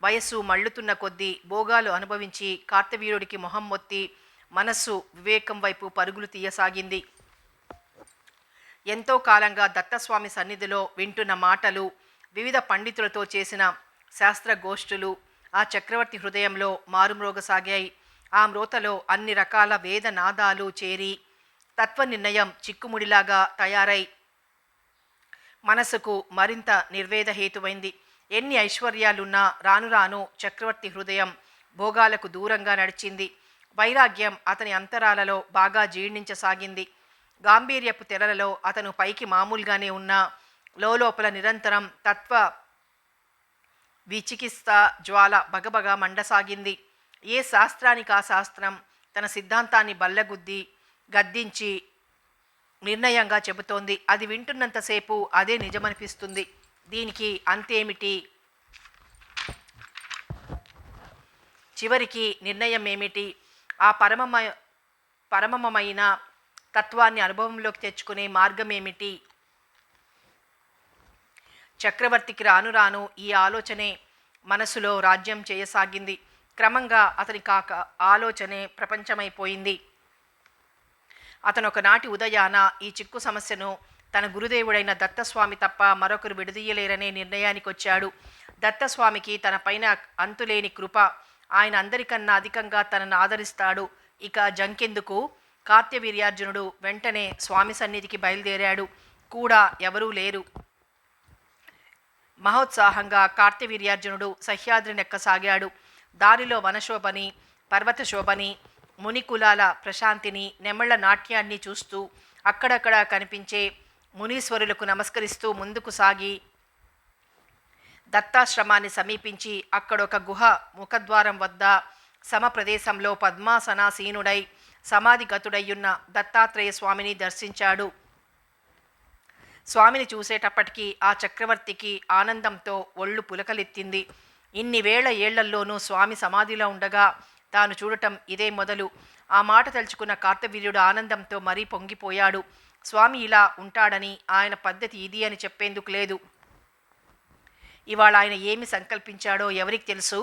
వయస్సు మళ్ళుతున్న కొద్దీ భోగాలు అనుభవించి కార్తవీర్యుడికి మొహం మొత్తి మనస్సు వివేకం వైపు పరుగులు తీయసాగింది. ఎంతో కాలంగా దత్తస్వామి సన్నిధిలో వింటున్న మాటలు, వివిధ పండితులతో చేసిన శాస్త్రగోష్ఠులు ఆ చక్రవర్తి హృదయంలో మారుమ్రోగసాగాయి. ఆ మ్రోతలో అన్ని రకాల వేద నాదాలు చేరి తత్వనిర్ణయం చిక్కుముడిలాగా తయారై మనసుకు మరింత నిర్వేదహేతువైంది. ఎన్ని ఐశ్వర్యాలున్నా రాను రాను చక్రవర్తి హృదయం భోగాలకు దూరంగా నడిచింది. వైరాగ్యం అతని అంతరాలలో బాగా జీర్ణించసాగింది. గాంభీర్యపు తెరలలో అతను పైకి మామూలుగానే ఉన్నా లోపల నిరంతరం తత్వ విచికిత్స జ్వాల బగబగ మండసాగింది. ఏ శాస్త్రానికి ఆ శాస్త్రం తన సిద్ధాంతాన్ని బల్లగుద్ది గద్దించి నిర్ణయంగా చెబుతోంది. అది వింటున్నంతసేపు అదే నిజమనిపిస్తుంది. దీనికి అంతేమిటి? చివరికి నిర్ణయం ఏమిటి? ఆ పరమమైన తత్వాన్ని అనుభవంలోకి తెచ్చుకునే మార్గం ఏమిటి? చక్రవర్తికి రాను రాను ఈ ఆలోచనే మనసులో రాజ్యం చేయసాగింది. క్రమంగా అతని కాక ఆలోచనే ప్రపంచమైపోయింది. అతను ఒకనాటి ఉదయాన ఈ చిక్కు సమస్యను తన గురుదేవుడైన దత్తస్వామి తప్ప మరొకరు విడదీయలేరనే నిర్ణయానికి వచ్చాడు. దత్తస్వామికి తన పైన అంతులేని కృప. ఆయన అందరికన్నా అధికంగా తనను ఆదరిస్తాడు. ఇక జంకెందుకు? కార్త్యవీర్యార్జునుడు వెంటనే స్వామి సన్నిధికి బయలుదేరాడు. కూడా ఎవరూ లేరు. మహోత్సాహంగా కార్త్యవీర్యార్జునుడు సహ్యాద్రినెక్కసాగాడు. దారిలో వనశోభని, పర్వతశోభని, మునికులాల ప్రశాంతిని, నెమళ్ల నాట్యాన్ని చూస్తూ అక్కడక్కడ కనిపించే మునీశ్వరులకు నమస్కరిస్తూ ముందుకు సాగి దత్తాశ్రమాన్ని సమీపించి అక్కడొక గుహ ముఖద్వారం వద్ద సమ ప్రదేశంలో పద్మాసనాసీనుడై సమాధిగతుడయ్యున్న దత్తాత్రేయ స్వామిని దర్శించాడు. స్వామిని చూసేటప్పటికీ ఆ చక్రవర్తికి ఆనందంతో ఒళ్ళు పులకలెత్తింది. ఇన్ని వేల ఏళ్లల్లోనూ స్వామి సమాధిలో ఉండగా తాను చూడటం ఇదే మొదలు. ఆ మాట తలుచుకున్న కార్తవీర్యుడు ఆనందంతో మరీ పొంగిపోయాడు. స్వామి ఇలా ఉంటాడని, ఆయన పద్ధతి ఇది అని చెప్పేందుకు లేదు. ఇవాళ ఆయన ఏమి సంకల్పించాడో ఎవరికి తెలుసు?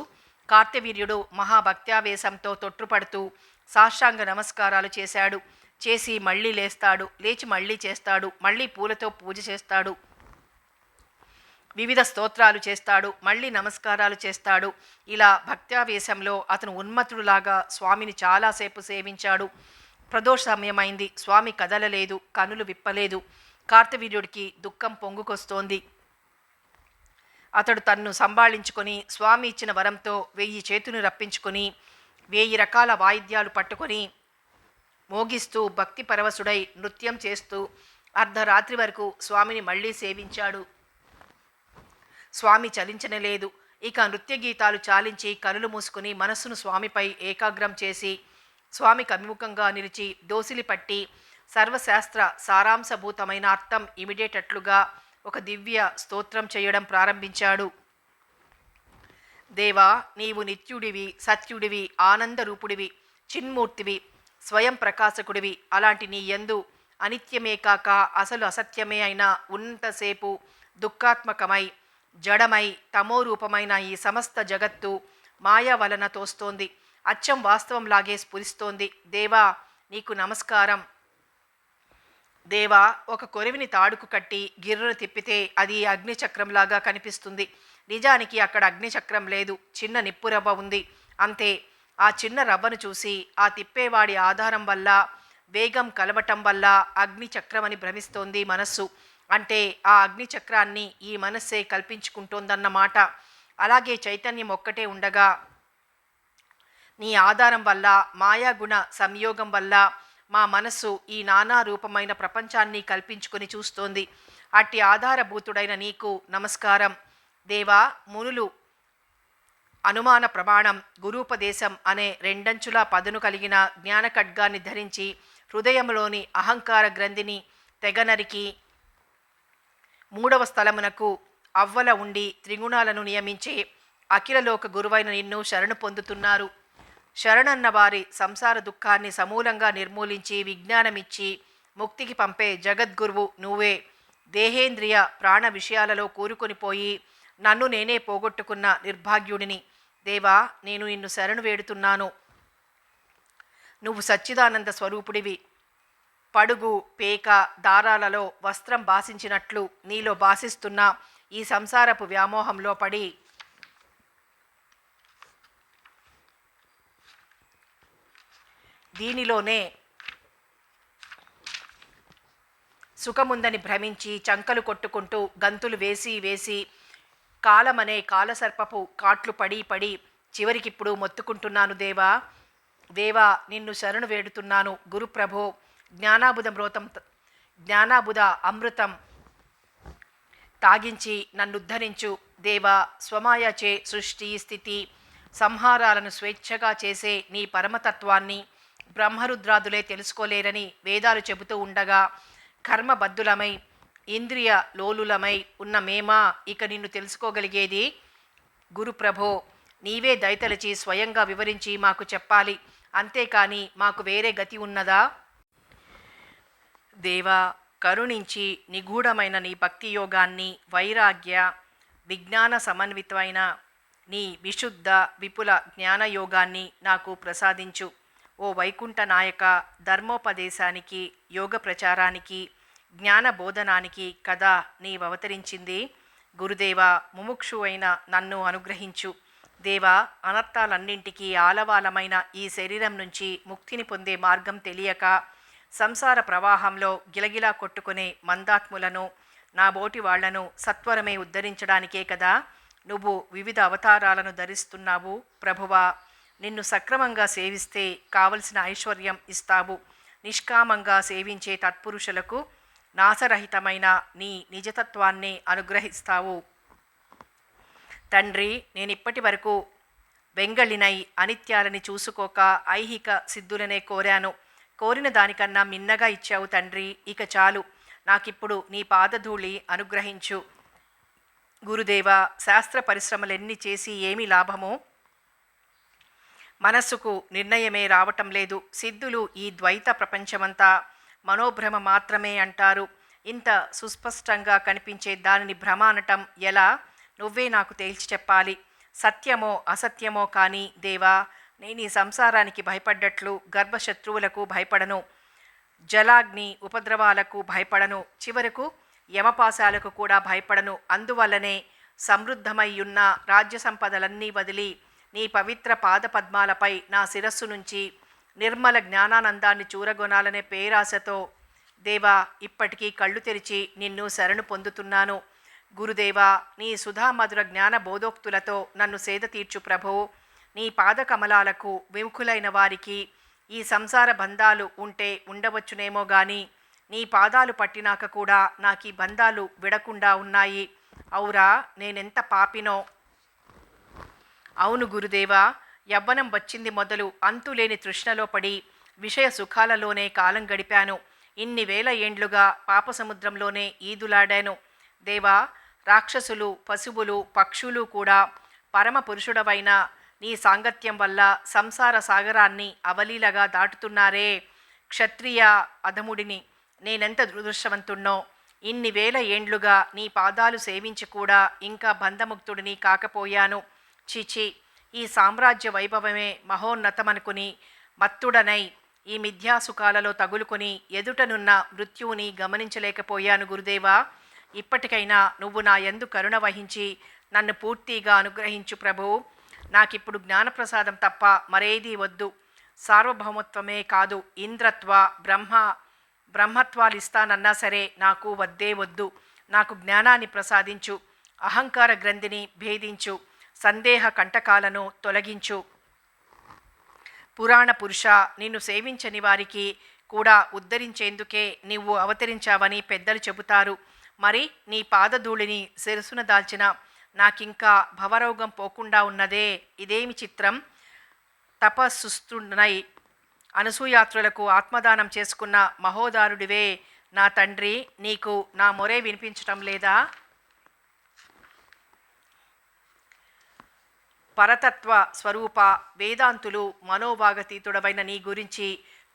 కార్తవీర్యుడు మహాభక్త్యావేశంతో తొట్టుపడుతూ సాష్టాంగ నమస్కారాలు చేశాడు. చేసి మళ్ళీ లేస్తాడు, లేచి మళ్ళీ చేస్తాడు, మళ్ళీ పూలతో పూజ చేస్తాడు, వివిధ స్తోత్రాలు చేస్తాడు, మళ్ళీ నమస్కారాలు చేస్తాడు. ఇలా భక్త్యావేశంలో అతను ఉన్మత్తుడులాగా స్వామిని చాలాసేపు సేవించాడు. ప్రదోష సమయమైంది. స్వామి కదలలేదు, కనులు విప్పలేదు. కార్తవీర్యుడికి దుఃఖం పొంగుకొస్తోంది. అతడు తన్ను సంభాళించుకొని స్వామి ఇచ్చిన వరంతో 1000 చేతులు రప్పించుకొని 1000 రకాల వాయిద్యాలు పట్టుకొని మోగిస్తూ భక్తి పరవశుడై నృత్యం చేస్తూ అర్ధరాత్రి వరకు స్వామిని మళ్ళీ సేవించాడు. స్వామి చలించనలేదు. ఇక నృత్య గీతాలు చాలించి కనులు మూసుకుని మనస్సును స్వామిపై ఏకాగ్రం చేసి స్వామికి అభిముఖంగా నిలిచి దోసిలి పట్టి సర్వశాస్త్ర సారాంశభూతమైన అర్థం ఇమిడేటట్లుగా ఒక దివ్య స్తోత్రం చేయడం ప్రారంభించాడు. దేవా, నీవు నిత్యుడివి, సత్యుడివి, ఆనందరూపుడివి, చిన్మూర్తివి, స్వయం ప్రకాశకుడివి. అలాంటి నీ యందు అనిత్యమే కాక అసలు అసత్యమే అయిన ఉన్నంతసేపు దుఃఖాత్మకమై జడమై తమోరూపమైన ఈ సమస్త జగత్తు మాయా వలన తోస్తోంది. అచ్చం వాస్తవంలాగే స్ఫురిస్తోంది. దేవా, నీకు నమస్కారం. దేవా, ఒక కొరివిని తాడుకు కట్టి గిర్రును తిప్పితే అది అగ్నిచక్రంలాగా కనిపిస్తుంది. నిజానికి అక్కడ అగ్నిచక్రం లేదు, చిన్న నిప్పు రవ్వ ఉంది, అంతే. ఆ చిన్న రవ్వను చూసి ఆ తిప్పేవాడి ఆధారం వల్ల వేగం కలవటం వల్ల అగ్నిచక్రమని భ్రమిస్తోంది మనస్సు. అంటే ఆ అగ్నిచక్రాన్ని ఈ మనస్సే కల్పించుకుంటోందన్నమాట. అలాగే చైతన్యం ఒక్కటే ఉండగా నీ ఆధారం వల్ల మాయాగుణ సంయోగం వల్ల మా మనస్సు ఈ నానా రూపమైన ప్రపంచాన్ని కల్పించుకొని చూస్తోంది. అట్టి ఆధారభూతుడైన నీకు నమస్కారం. దేవా, మునులు అనుమాన ప్రమాణం, గురూపదేశం అనే రెండంచుల పదును కలిగిన జ్ఞాన ఖడ్గాన్ని ధరించి హృదయంలోని అహంకార గ్రంథిని తెగనరికి 3వ స్థలమునకు అవ్వల ఉండి త్రిగుణాలను నియమించే అఖిలలోక గురువైన నిన్ను శరణు పొందుతున్నారు. శరణన్న వారి సంసార దుఃఖాన్ని సమూలంగా నిర్మూలించి విజ్ఞానమిచ్చి ముక్తికి పంపే జగద్గురువు నువ్వే. దేహేంద్రియ ప్రాణ విషయాలలో కూరుకొనిపోయి నన్ను నేనే పోగొట్టుకున్న నిర్భాగ్యుడిని. దేవా, నేను నిన్ను శరణు వేడుతున్నాను. నువ్వు సచ్చిదానంద స్వరూపుడివి. పడుగు పేక దారాలలో వస్త్రం భాసించినట్లు నీలో భాసిస్తున్న ఈ సంసారపు వ్యామోహంలో పడి దీనిలోనే సుఖముందని భ్రమించి చంకలు కొట్టుకుంటూ గంతులు వేసి వేసి కాలమనే కాలసర్పపు కాట్లు పడి పడి చివరికిప్పుడు మొత్తుకుంటున్నాను. దేవా, దేవా, నిన్ను శరణు వేడుతున్నాను. గురుప్రభో, జ్ఞానాబుధ అమృతం తాగించి నన్నుద్ధరించు. దేవా, స్వమాయచే సృష్టి స్థితి సంహారాలను స్వేచ్ఛగా చేసే నీ పరమతత్వాన్ని బ్రహ్మరుద్రాదులే తెలుసుకోలేరని వేదాలు చెబుతూ ఉండగా కర్మబద్ధులమై ఇంద్రియ లోలులమై ఉన్న మేమా ఇక నిన్ను తెలుసుకోగలిగేది? గురుప్రభో, నీవే దయతలచి స్వయంగా వివరించి మాకు చెప్పాలి. అంతేకాని మాకు వేరే గతి ఉన్నదా? దేవా, కరుణించి నిగూఢమైన నీ భక్తి యోగాన్ని, వైరాగ్య విజ్ఞాన సమన్వితమైన నీ విశుద్ధ విపుల జ్ఞానయోగాన్ని నాకు ప్రసాదించు. ఓ వైకుంఠ నాయక, ధర్మోపదేశానికి, యోగ ప్రచారానికి, జ్ఞాన బోధనానికి కదా నీవవతరించింది. గురుదేవా, ముముక్షు అయిన నన్ను అనుగ్రహించు. దేవా, అనర్థాలన్నింటికీ ఆలవాలమైన ఈ శరీరం నుంచి ముక్తిని పొందే మార్గం తెలియక సంసార ప్రవాహంలో గిలగిలా కొట్టుకునే మందాత్ములను, నా బోటి వాళ్లను సత్వరమే ఉద్ధరించడానికే కదా నువ్వు వివిధ అవతారాలను ధరిస్తున్నావు. ప్రభువా, నిన్ను సక్రమంగా సేవిస్తే కావలసిన ఐశ్వర్యం ఇస్తావు. నిష్కామంగా సేవించే తత్పురుషులకు నాశరహితమైన నీ నిజతత్వాన్ని అనుగ్రహిస్తావు. తండ్రి, నేనిప్పటి వరకు వెంగళినై అనిత్యాలని చూసుకోక ఐహిక సిద్ధులనే కోరాను. కోరిన దానికన్నా మిన్నగా ఇచ్చావు తండ్రి. ఇక చాలు, నాకిప్పుడు నీ పాదధూళి అనుగ్రహించు. గురుదేవా, శాస్త్ర పరిశ్రమలెన్ని చేసి ఏమి లాభమో మనస్సుకు నిర్ణయమే రావటం లేదు. సిద్ధులు ఈ ద్వైత ప్రపంచమంతా మనోభ్రమ మాత్రమే అంటారు. ఇంత సుస్పష్టంగా కనిపించే దానిని భ్రమ అనటం ఎలా? నువ్వే నాకు తేల్చి చెప్పాలి. సత్యమో అసత్యమో కానీ దేవా, నేను ఈ సంసారానికి భయపడ్డట్లు గర్భశత్రువులకు భయపడను, జలాగ్ని ఉపద్రవాలకు భయపడను, చివరకు యమపాశాలకు కూడా భయపడను. అందువల్లనే సమృద్ధమయ్యున్న రాజ్య సంపదలన్నీ వదిలి నీ పవిత్ర పాదపద్మాలపై నా శిరస్సు నుంచి నిర్మల జ్ఞానానందాన్ని చూరగొనాలనే పేరాశతో దేవా ఇప్పటికీ కళ్ళు తెరిచి నిన్ను శరణు పొందుతున్నాను. గురుదేవా, నీ సుధామధుర జ్ఞాన బోధోక్తులతో నన్ను సేద తీర్చు ప్రభో. నీ పాదకమలాలకు విముఖులైన వారికి ఈ సంసార బంధాలు ఉంటే ఉండవచ్చునేమో గాని నీ పాదాలు పట్టినాక కూడా నాకు ఈ బంధాలు విడకుండా ఉన్నాయి. అవురా, నేనెంత పాపినో! అవును గురుదేవా, యవ్వనం వచ్చింది మొదలు అంతులేని తృష్ణలో పడి విషయ సుఖాలలోనే కాలం గడిపాను. ఇన్ని వేల ఏండ్లుగా పాపసముద్రంలోనే ఈదులాడాను. దేవా, రాక్షసులు, పశువులు, పక్షులు కూడా పరమ పురుషుడవైన నీ సాంగత్యం వల్ల సంసార సాగరాన్ని అవలీలగా దాటుతున్నారే. క్షత్రియ అధముడిని నేనెంత దురదృష్టవంతుణ్ణో! ఇన్ని వేల ఏండ్లుగా నీ పాదాలు సేవించి కూడా ఇంకా బంధముక్తుడిని కాకపోయాను. చిచి, ఈ సామ్రాజ్య వైభవమే మహోన్నతమనుకుని మత్తుడనై ఈ మిథ్యాసుఖాలలో తగులుకొని ఎదుటనున్న మృత్యువుని గమనించలేకపోయాను. గురుదేవా, ఇప్పటికైనా నువ్వు నా యందు కరుణ వహించి నన్ను పూర్తిగా అనుగ్రహించు ప్రభు. నాకిప్పుడు జ్ఞానప్రసాదం తప్ప మరేదీ వద్దు. సార్వభౌమత్వమే కాదు, ఇంద్రత్వ బ్రహ్మత్వాలు ఇస్తానన్నా సరే నాకు వద్దే వద్దు. నాకు జ్ఞానాన్ని ప్రసాదించు. అహంకార గ్రంథిని భేదించు. సందేహ కంటకాలను తొలగించు. పురాణ పురుష, నిన్ను సేవించని వారికి కూడా ఉద్ధరించేందుకే నీవు అవతరించావని పెద్దలు చెబుతారు. మరి నీ పాదధూళిని శిరసున దాల్చిన నాకింకా భవరోగం పోకుండా ఉన్నదే. ఇదేమి చిత్రం! తపస్సుస్తున్నై అనసూయాత్రులకు ఆత్మదానం చేసుకున్న మహోదారుడివే నా తండ్రి, నీకు నా మొరే వినిపించటం లేదా? పరతత్వ స్వరూప వేదాంతులు మనోభాగతీతుడవైన నీ గురించి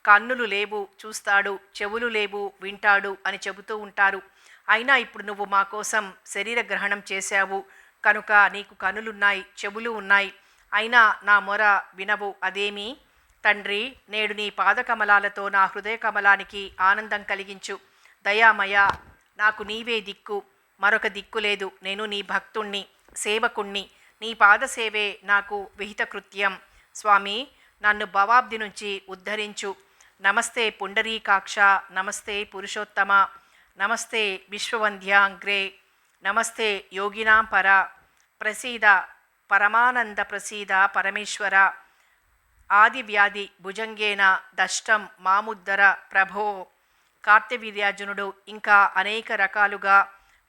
కన్నులు లేవు చూస్తాడు, చెవులు లేవు వింటాడు అని చెబుతూ ఉంటారు. అయినా ఇప్పుడు నువ్వు మా కోసం శరీర గ్రహణం చేశావు కనుక నీకు కనులున్నాయి, చెవులు ఉన్నాయి. అయినా నా మొర వినవు. అదేమి తండ్రి? నేడు నీ పాదకమలాలతో నా హృదయ కమలానికి ఆనందం కలిగించు. దయామయ, నాకు నీవే దిక్కు, మరొక దిక్కు లేదు. నేను నీ భక్తుణ్ణి, సేవకుణ్ణి. నీ పాదసేవే నాకు విహిత కృత్యం. స్వామి, నన్ను భవాబ్ది నుంచి ఉద్ధరించు. నమస్తే పుండరీకాక్ష, నమస్తే పురుషోత్తమ, నమస్తే విశ్వవంద్యాంగ్రే, నమస్తే యోగినాం పర, ప్రసీద పరమానంద ప్రసీద పరమేశ్వర. ఆదివ్యాధి భుజంగేన దష్టం మాముద్దర ప్రభో. కార్తవీర్యార్జునుడు ఇంకా అనేక రకాలుగా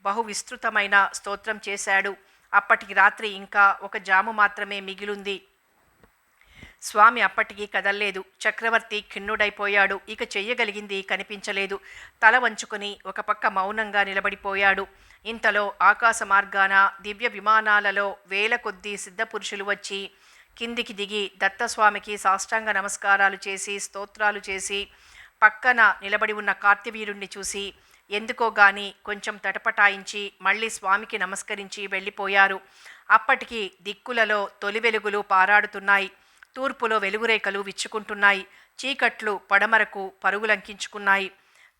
బహు విస్తృతమైన స్తోత్రం చేశాడు. అప్పటికి రాత్రి ఇంకా ఒక జాము మాత్రమే మిగిలుంది. స్వామి అప్పటికీ కదల్లేదు. చక్రవర్తి ఖిన్నుడైపోయాడు. ఇక చెయ్యగలిగింది కనిపించలేదు. తల వంచుకొని ఒక పక్క మౌనంగా నిలబడిపోయాడు. ఇంతలో ఆకాశ మార్గాన దివ్య విమానాలలో వేల కొద్దీ సిద్ధపురుషులు వచ్చి కిందికి దిగి దత్తస్వామికి సాష్టాంగ నమస్కారాలు చేసి స్తోత్రాలు చేసి పక్కన నిలబడి ఉన్న కార్తవీర్యుణ్ణి చూసి ఎందుకో గాని కొంచెం తటపటాయించి మళ్ళీ స్వామికి నమస్కరించి వెళ్ళిపోయారు. అప్పటికి దిక్కులలో తొలి వెలుగులు పారాడుతున్నాయి. తూర్పులో వెలుగురేఖలు విచ్చుకుంటున్నాయి. చీకట్లు పడమరకు పరుగులంకించుకున్నాయి.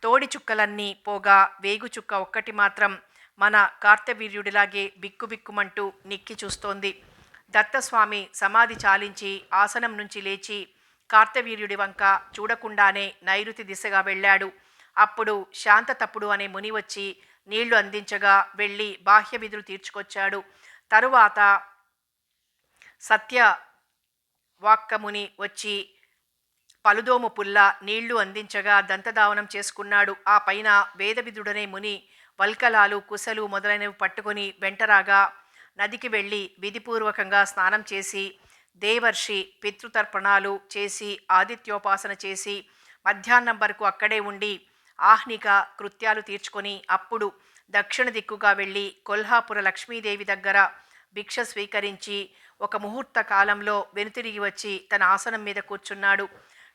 తోడి చుక్కలన్నీ పోగా వేగుచుక్క ఒక్కటి మాత్రం మన కార్తవీర్యుడిలాగే బిక్కుబిక్కుమంటూ నిక్కి చూస్తోంది. దత్తస్వామి సమాధి చాలించి ఆసనం నుంచి లేచి కార్తవీర్యుడి వంక చూడకుండానే నైరుతి దిశగా వెళ్ళాడు. అప్పుడు శాంతతప్పుడు అనే ముని వచ్చి నీళ్లు అందించగా వెళ్ళి బాహ్య విధులు తీర్చుకొచ్చాడు. తరువాత వాక్కముని వచ్చి పలుదోము పుల్ల నీళ్లు అందించగా దంతధావనం చేసుకున్నాడు. ఆ పైన వేదవిధుడనే ముని వల్కలాలు కుశలు మొదలైనవి పట్టుకొని వెంటరాగా నదికి వెళ్ళి విధిపూర్వకంగా స్నానం చేసి దేవర్షి పితృతర్పణాలు చేసి ఆదిత్యోపాసన చేసి మధ్యాహ్నం వరకు అక్కడే ఉండి ఆహ్నిక కృత్యాలు తీర్చుకొని అప్పుడు దక్షిణ దిక్కుగా వెళ్ళి కొల్హాపుర లక్ష్మీదేవి దగ్గర భిక్ష స్వీకరించి ఒక ముహూర్త కాలంలో వెనుతిరిగి వచ్చి తన ఆసనం మీద కూర్చున్నాడు.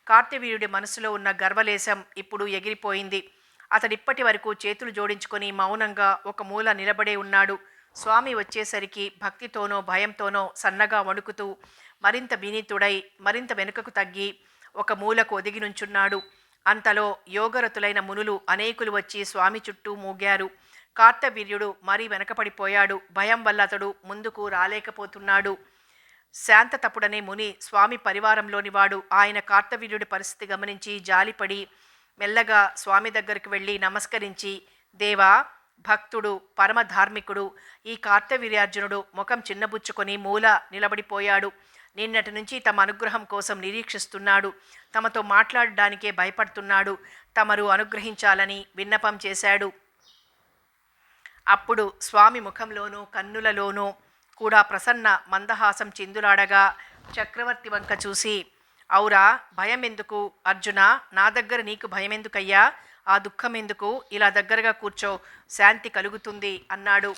కార్తవీర్యుడి మనసులో ఉన్న గర్వలేశం ఇప్పుడు ఎగిరిపోయింది. అతడిప్పటి వరకు చేతులు జోడించుకొని మౌనంగా ఒక మూల నిలబడే ఉన్నాడు. స్వామి వచ్చేసరికి భక్తితోనో భయంతోనో సన్నగా వణుకుతూ మరింత వినీతుడై మరింత వెనుకకు తగ్గి ఒక మూలకు ఒదిగి నుంచున్నాడు. అంతలో యోగరతులైన మునులు అనేకులు వచ్చి స్వామి చుట్టూ మూగారు. కార్తవీర్యుడు మరీ వెనకపడిపోయాడు. భయం వల్ల అతడు ముందుకు రాలేకపోతున్నాడు. శాంతతపుడనే ముని స్వామి పరివారంలోనివాడు. ఆయన కార్తవీర్యుడి పరిస్థితి గమనించి జాలిపడి మెల్లగా స్వామి దగ్గరికి వెళ్ళి నమస్కరించి, దేవా, భక్తుడు పరమధార్మికుడు ఈ కార్తవీర్యార్జునుడు ముఖం చిన్నబుచ్చుకొని మూల నిలబడిపోయాడు. నిన్నటి నుంచి తమ అనుగ్రహం కోసం నిరీక్షిస్తున్నాడు. తమతో మాట్లాడడానికే భయపడుతున్నాడు. తమరు అనుగ్రహించాలని విన్నపం చేశాడు. అప్పుడు స్వామి ముఖంలోనూ కన్నులలోనూ కూడా ప్రసన్న మందహాసం చిందులాడగా చక్రవర్తి వంక చూసి, ఔరా, భయం ఎందుకు అర్జున? నా దగ్గర నీకు భయం ఎందుకయ్యా? ఆ దుఃఖం ఎందుకు? ఇలా దగ్గరగా కూర్చో, శాంతి కలుగుతుంది అన్నాడు.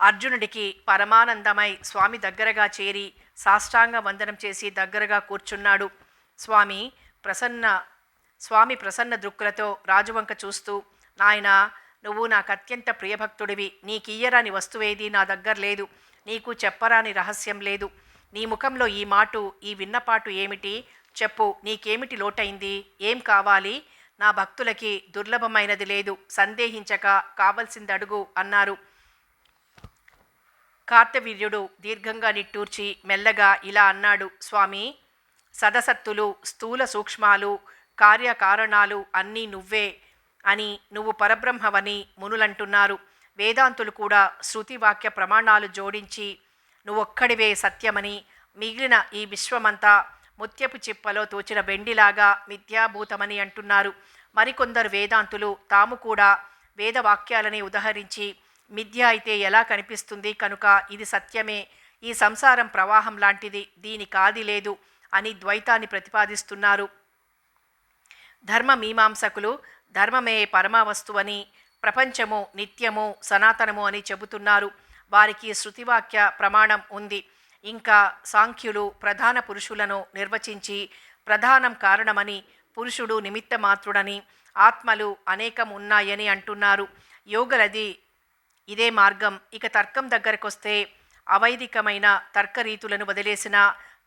అర్జునుడికి పరమానందమై స్వామి దగ్గరగా చేరి సాష్టాంగ వందనం చేసి దగ్గరగా కూర్చున్నాడు. స్వామి ప్రసన్న దృక్కులతో రాజువంక చూస్తూ, నాయనా, నువ్వు నాకు అత్యంత ప్రియభక్తుడివి. నీకియ్యరాని వస్తువేది నా దగ్గర లేదు. నీకు చెప్పరాని రహస్యం లేదు. నీ ముఖంలో ఈ మాటు, ఈ విన్నపాటు ఏమిటి? చెప్పు, నీకేమిటి లోటైంది? ఏం కావాలి? నా భక్తులకి దుర్లభమైనది లేదు. సందేహించక కావలసింది అడుగు అన్నారు. కార్తవీర్యుడు దీర్ఘంగా నిట్టూర్చి మెల్లగా ఇలా అన్నాడు. స్వామి, సదసత్తులు, స్థూల సూక్ష్మాలు, కార్యకారణాలు అన్నీ నువ్వే అని, నువ్వు పరబ్రహ్మవని మునులంటున్నారు. వేదాంతులు కూడా శృతివాక్య ప్రమాణాలు జోడించి నువ్వొక్కడివే సత్యమని, మిగిలిన ఈ విశ్వమంతా ముత్యపు చిప్పలో తోచిన వెండిలాగా మిథ్యాభూతమని అంటున్నారు. మరికొందరు వేదాంతులు తాము కూడా వేదవాక్యాలని ఉదహరించి మిథ్య అయితే ఎలా కనిపిస్తుంది, కనుక ఇది సత్యమే, ఈ సంసారం ప్రవాహం లాంటిది, దీనికాది లేదు అని ద్వైతాన్ని ప్రతిపాదిస్తున్నారు. ధర్మమీమాంసకులు ధర్మమే పరమావస్తువని, ప్రపంచము నిత్యము సనాతనము అని చెబుతున్నారు. వారికి శృతివాక్య ప్రమాణం ఉంది. ఇంకా సాంఖ్యులు ప్రధాన పురుషులను నిర్వచించి ప్రధానం కారణమని, పురుషుడు నిమిత్త మాత్రుడని, ఆత్మలు అనేకం ఉన్నాయని అంటున్నారు. యోగులది ఇదే మార్గం. ఇక తర్కం దగ్గరకొస్తే అవైదికమైన తర్కరీతులను వదిలేసిన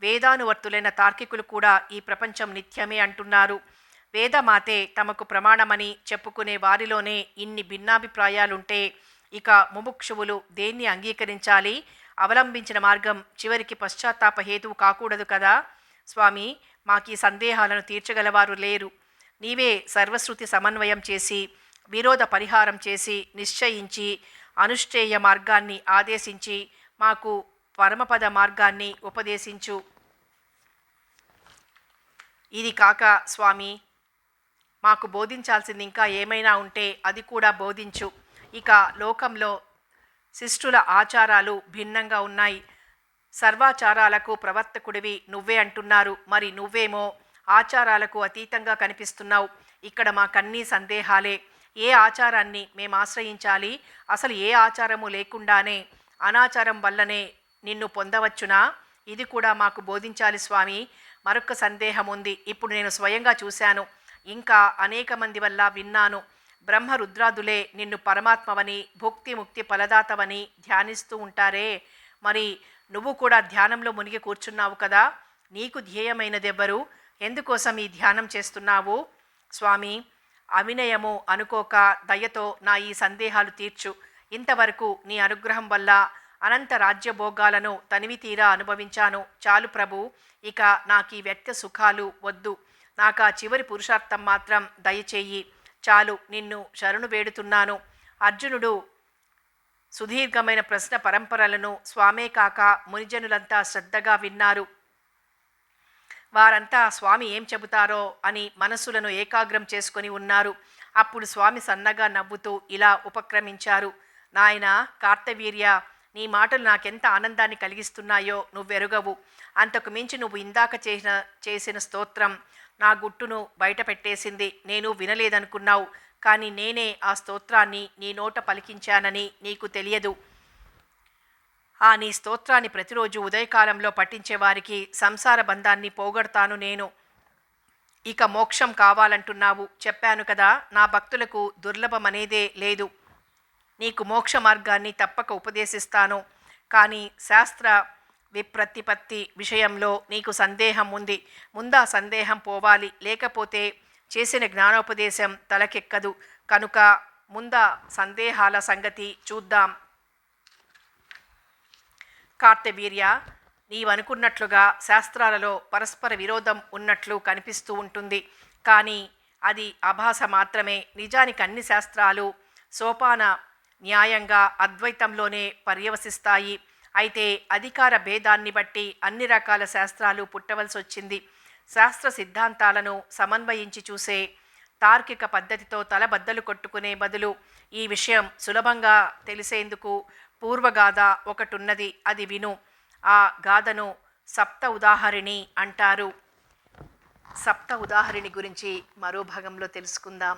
వేదానువర్తులైన తార్కికులు కూడా ఈ ప్రపంచం నిత్యమే అంటున్నారు. వేదమాతే తమకు ప్రమాణమని చెప్పుకునే వారిలోనే ఇన్ని భిన్నాభిప్రాయాలుంటే ఇక ముముక్షువులు దేన్ని అంగీకరించాలి? అవలంబించిన మార్గం చివరికి పశ్చాత్తాప హేతువు కాకూడదు కదా? స్వామి, మాకీ సందేహాలను తీర్చగలవారు లేరు. నీవే సర్వశ్రుతి సమన్వయం చేసి విరోధ పరిహారం చేసి నిశ్చయించి అనుష్ఠేయ మార్గాన్ని ఆదేశించి మాకు పరమపద మార్గాన్ని ఉపదేశించు. ఇది కాక స్వామి, మాకు బోధించాల్సింది ఇంకా ఏమైనా ఉంటే అది కూడా బోధించు. ఇక లోకంలో శిష్టుల ఆచారాలు భిన్నంగా ఉన్నాయి. సర్వాచారాలకు ప్రవర్తకుడివి నువ్వే అంటున్నారు. మరి నువ్వేమో ఆచారాలకు అతీతంగా కనిపిస్తున్నావు. ఇక్కడ మాకన్నీ సందేహాలే. ఏ ఆచారాన్ని మేము ఆశ్రయించాలి? అసలు ఏ ఆచారము లేకుండానే అనాచారం వల్లనే నిన్ను పొందవచ్చునా? ఇది కూడా మాకు బోధించాలి స్వామి. మరొక సందేహం ఉంది. ఇప్పుడు నేను స్వయంగా చూశాను, ఇంకా అనేక మంది వల్ల విన్నాను. బ్రహ్మ రుద్రాదులే నిన్ను పరమాత్మవని, భుక్తి ముక్తి ఫలదాతవని ధ్యానిస్తూ ఉంటారే. మరి నువ్వు కూడా ధ్యానంలో మునిగి కూర్చున్నావు కదా? నీకు ధ్యేయమైనదెవ్వరు? ఎందుకోసం ఈ ధ్యానం చేస్తున్నావు? స్వామి, అవినయము అనుకోక దయతో నా ఈ సందేహాలు తీర్చు. ఇంతవరకు నీ అనుగ్రహం వల్ల అనంత రాజ్యభోగాలను తనివి తీరా అనుభవించాను. చాలు ప్రభు, ఇక నాకీ వ్యక్త సుఖాలు వద్దు. నాకా చివరి పురుషార్థం మాత్రం దయచేయి. చాలు, నిన్ను శరణు వేడుతున్నాను. అర్జునుడు సుదీర్ఘమైన ప్రశ్న పరంపరలను స్వామే కాక మునిజనులంతా శ్రద్ధగా విన్నారు. వారంతా స్వామి ఏం చెబుతారో అని మనస్సులను ఏకాగ్రం చేసుకొని ఉన్నారు. అప్పుడు స్వామి సన్నగా నవ్వుతూ ఇలా ఉపక్రమించారు. నాయనా కార్తవీర్య, నీ మాటలు నాకెంత ఆనందాన్ని కలిగిస్తున్నాయో నువ్వెరుగవు. అంతకు మించి నువ్వు ఇందాక చేసిన స్తోత్రం నా గుట్టును బయట పెట్టేసింది. నేను వినలేదనుకున్నావు, కానీ నేనే ఆ స్తోత్రాన్ని నీ నోట పలికించానని నీకు తెలియదు. ఆ నీ స్తోత్రాన్ని ప్రతిరోజు ఉదయకాలంలో పఠించేవారికి సంసార బంధాన్ని పోగొడతాను నేను. ఇక మోక్షం కావాలంటున్నావు. చెప్పాను కదా, నా భక్తులకు దుర్లభమనేదే లేదు. నీకు మోక్ష మార్గాన్ని తప్పక ఉపదేశిస్తాను. కానీ శాస్త్ర విప్రతిపత్తి విషయంలో నీకు సందేహం ఉంది. ముందా సందేహం పోవాలి, లేకపోతే చేసిన జ్ఞానోపదేశం తలకెక్కదు. కనుక ముందా సందేహాల సంగతి చూద్దాం. కార్తవీర్య, నీవనుకున్నట్లుగా శాస్త్రాలలో పరస్పర విరోధం ఉన్నట్లు కనిపిస్తూ ఉంటుంది. కానీ అది ఆభాస మాత్రమే. నిజానికి అన్ని శాస్త్రాలు సోపాన న్యాయంగా అద్వైతంలోనే పర్యవసిస్తాయి. అయితే అధికార భేదాన్ని బట్టి అన్ని రకాల శాస్త్రాలు పుట్టవలసి వచ్చింది. శాస్త్ర సిద్ధాంతాలను సమన్వయించి చూసే తార్కిక పద్ధతితో తలబద్దలు కొట్టుకునే బదులు ఈ విషయం సులభంగా తెలిసేందుకు పూర్వగాథ ఒకటున్నది, అది విను. ఆ గాథను సప్త ఉదాహరిణి అంటారు. సప్త ఉదాహరిణి గురించి మరో భాగంలో తెలుసుకుందాం.